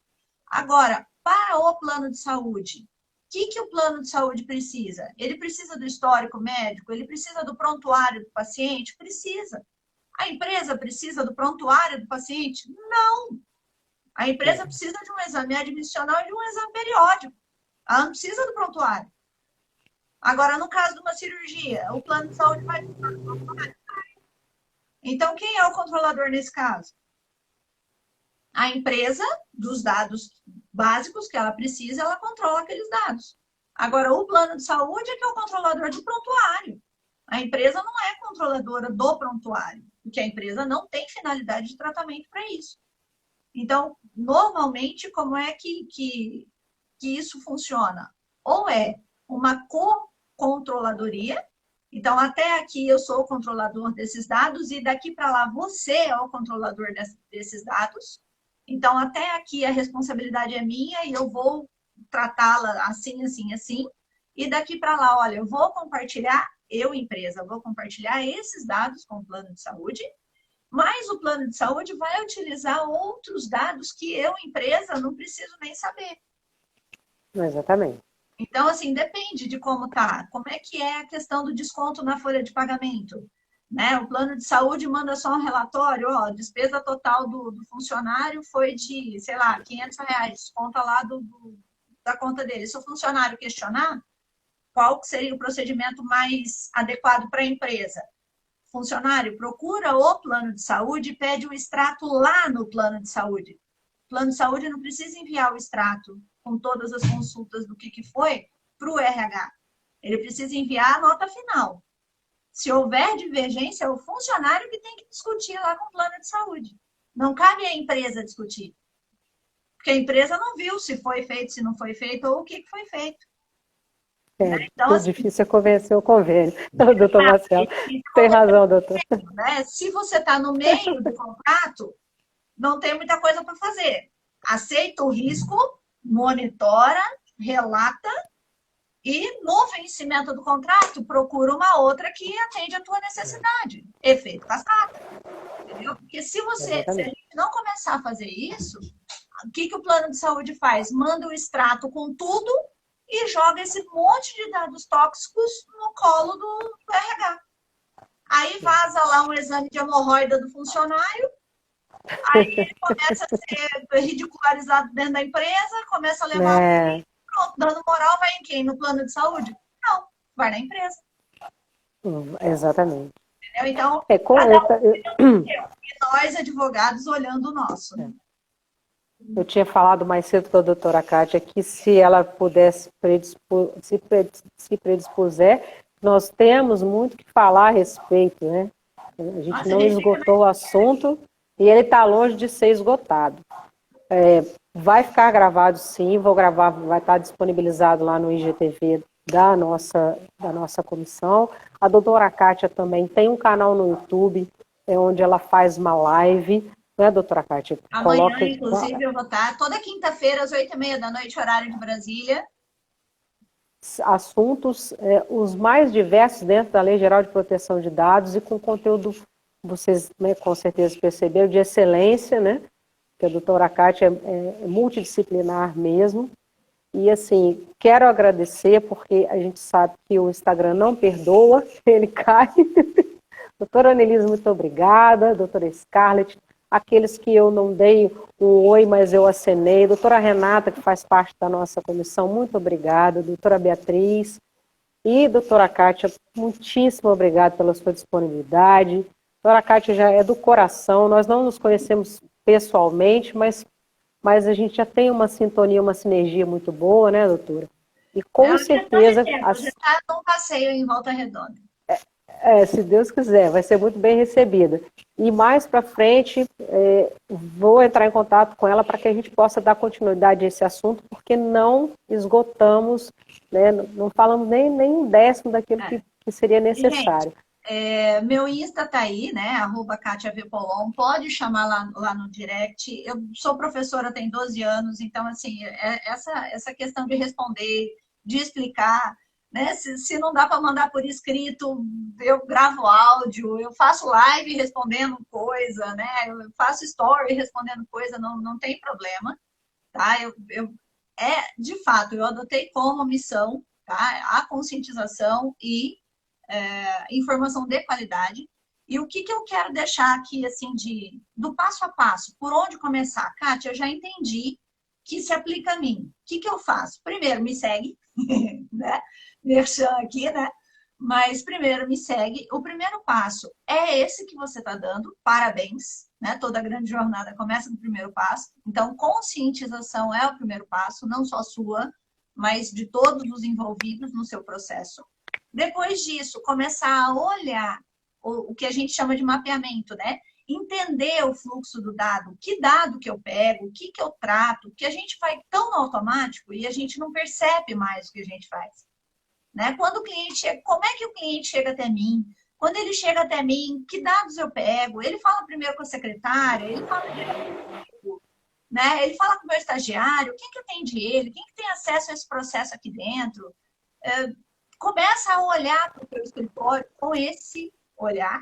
Agora, para o plano de saúde, o que o plano de saúde precisa? Ele precisa do histórico médico? Ele precisa do prontuário do paciente? Precisa. A empresa precisa do prontuário do paciente? Não. A empresa precisa de um exame admissional e de um exame periódico. Ela não precisa do prontuário. Agora, no caso de uma cirurgia, o plano de saúde vai precisar do prontuário? Então, quem é o controlador nesse caso? A empresa, dos dados básicos que ela precisa, ela controla aqueles dados. Agora, o plano de saúde é que é o controlador do prontuário. A empresa não é controladora do prontuário, porque a empresa não tem finalidade de tratamento para isso. Então, normalmente, como é que isso funciona? Ou é uma co-controladoria. Então, até aqui eu sou o controlador desses dados e daqui para lá você é o controlador desses dados. Então, até aqui a responsabilidade é minha e eu vou tratá-la assim, assim, assim. E daqui para lá, olha, eu vou compartilhar, eu, empresa, vou compartilhar esses dados com o plano de saúde, mas o plano de saúde vai utilizar outros dados que eu, empresa, não preciso nem saber. Exatamente. Então, assim, depende de como tá. Como é que é a questão do desconto na folha de pagamento? Né? O plano de saúde manda só um relatório, ó, a despesa total do funcionário foi de, sei lá, R$ 500, conta lá da conta dele. Se o funcionário questionar, qual seria o procedimento mais adequado para a empresa? Funcionário, procura o plano de saúde e pede o extrato lá no plano de saúde. O plano de saúde não precisa enviar o extrato com todas as consultas do que foi para o RH. Ele precisa enviar a nota final. Se houver divergência, é o funcionário que tem que discutir lá com o plano de saúde. Não cabe à empresa discutir. Porque a empresa não viu se foi feito, se não foi feito, ou o que foi feito. Então, assim, difícil é convencer o convênio. Doutor Marcelo, tem razão, doutor. Né? Se você está no meio do contrato, não tem muita coisa para fazer. Aceita o risco, monitora, relata e no vencimento do contrato procura uma outra que atende a tua necessidade. efeito cascata, entendeu? Porque se a Exatamente. gente não começar a fazer isso, o que o plano de saúde faz? Manda o extrato com tudo e joga esse monte de dados tóxicos no colo do RH. Aí vaza lá um exame de hemorroida do funcionário, aí ele começa a ser ridicularizado dentro da empresa, começa a levar É, pronto, dando moral, vai em quem? No plano de saúde? Não, vai na empresa. exatamente. Entendeu? Então, É, cada um tem um. E nós, advogados, olhando o nosso. eu tinha falado mais cedo com a doutora Kátia que se ela pudesse se predispuser, nós temos muito que falar a respeito, né? A gente Nossa, a não gente fica esgotou o assunto e ele está longe de ser esgotado. Vai ficar gravado sim, vou gravar, vai estar disponibilizado lá no IGTV da nossa comissão. A doutora Kátia também tem um canal no YouTube, onde ela faz uma live, né, doutora Kátia? amanhã, Coloca inclusive, eu vou estar toda quinta-feira, às 8h30 da noite, horário de Brasília. assuntos os mais diversos dentro da Lei Geral de Proteção de Dados e com conteúdo, vocês, né, com certeza perceberam, de excelência, né? Que a doutora Kátia é multidisciplinar mesmo. E assim, quero agradecer, porque a gente sabe que o Instagram não perdoa, ele cai. Doutora Annelise, muito obrigada. Doutora Scarlett, aqueles que eu não dei um oi, mas eu acenei. Doutora Renata, que faz parte da nossa comissão, muito obrigada. Doutora Beatriz e doutora Kátia, muitíssimo obrigada pela sua disponibilidade. Doutora Kátia já é do coração, nós não nos conhecemos pessoalmente, mas a gente já tem uma sintonia, uma sinergia muito boa, né, doutora? E É com uma questão de certeza, tempo. Você está num passeio em Volta Redonda. se Deus quiser, vai ser muito bem recebida. E mais para frente, vou entrar em contato com ela para que a gente possa dar continuidade a esse assunto, porque não esgotamos, né, não falamos nem um décimo daquilo que seria E, gente, necessário. meu Insta tá aí, né? @KatiaVPolon. Pode chamar lá no direct. Eu sou professora tem 12 anos, então, assim, essa questão de responder, de explicar, né? Se não dá para mandar por escrito, eu gravo áudio, eu faço live respondendo coisa, né? Eu faço story respondendo coisa, não tem problema, tá? De fato, eu adotei como missão, tá? A conscientização e informação de qualidade. E o que eu quero deixar aqui, assim, do passo a passo, por onde começar? Kátia, eu já entendi que se aplica a mim. O que eu faço? Primeiro, me segue, né? Merchan aqui, né? Mas primeiro, me segue. O primeiro passo é esse que você está dando. Parabéns, né? Toda grande jornada começa no primeiro passo. Então, conscientização é o primeiro passo, não só sua, mas de todos os envolvidos no seu processo. Depois disso, começar a olhar o que a gente chama de mapeamento, né? Entender o fluxo do dado, que dado que eu pego, o que eu trato, que a gente vai tão automático e a gente não percebe mais o que a gente faz. Né? Quando o cliente chega, como é que o cliente chega até mim? Quando ele chega até mim, que dados eu pego? Ele fala primeiro com a secretária, ele fala direto, né? Ele fala com o meu estagiário, quem que atende ele? Quem que tem acesso a esse processo aqui dentro? Começa a olhar para o teu escritório com esse olhar.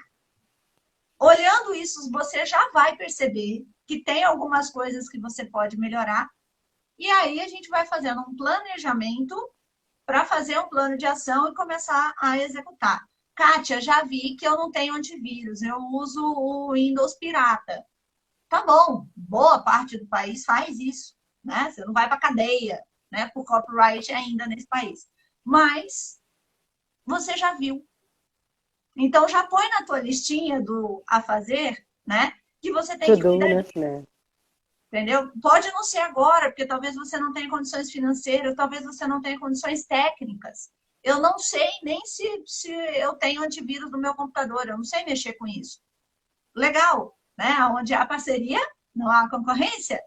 Olhando isso, você já vai perceber que tem algumas coisas que você pode melhorar. E aí a gente vai fazendo um planejamento para fazer um plano de ação e começar a executar. Kátia, já vi que eu não tenho antivírus, eu uso o Windows pirata. Tá bom, boa parte do país faz isso, né? Você não vai para cadeia, né, por copyright ainda nesse país. Mas você já viu. Então já põe na tua listinha do a fazer, né? Que você tem que Tudo, cuidar né? disso, entendeu? Pode não ser agora, porque talvez você não tenha condições financeiras, talvez você não tenha condições técnicas. Eu não sei nem se eu tenho antivírus no meu computador, eu não sei mexer com isso. Legal, né? Onde há parceria, não há concorrência.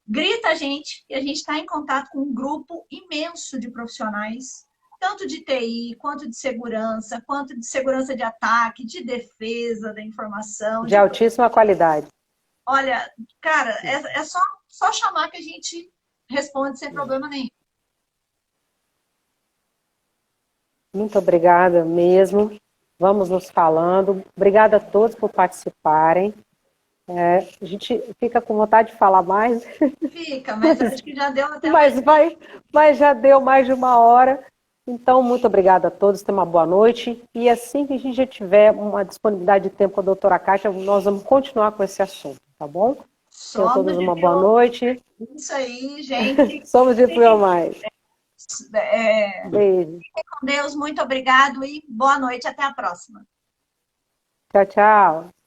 Grita a gente e a gente está em contato com um grupo imenso de profissionais, tanto de TI, quanto de segurança de ataque, de defesa da informação. De altíssima qualidade. Olha, cara, é só chamar que a gente responde sem problema nenhum. Muito obrigada mesmo. Vamos nos falando. Obrigada a todos por participarem. A gente fica com vontade de falar mais, Fica, mas acho que já deu até mas já deu mais de uma hora. Então, muito obrigada a todos, tenham uma boa noite. E assim que a gente já tiver uma disponibilidade de tempo com a doutora Kátia, nós vamos continuar com esse assunto, tá bom? Tenham todos uma boa noite. Isso aí, gente. Somos de Fui ao Mais. Beijo. Fiquem com Deus, muito obrigado e boa noite, até a próxima. Tchau, tchau.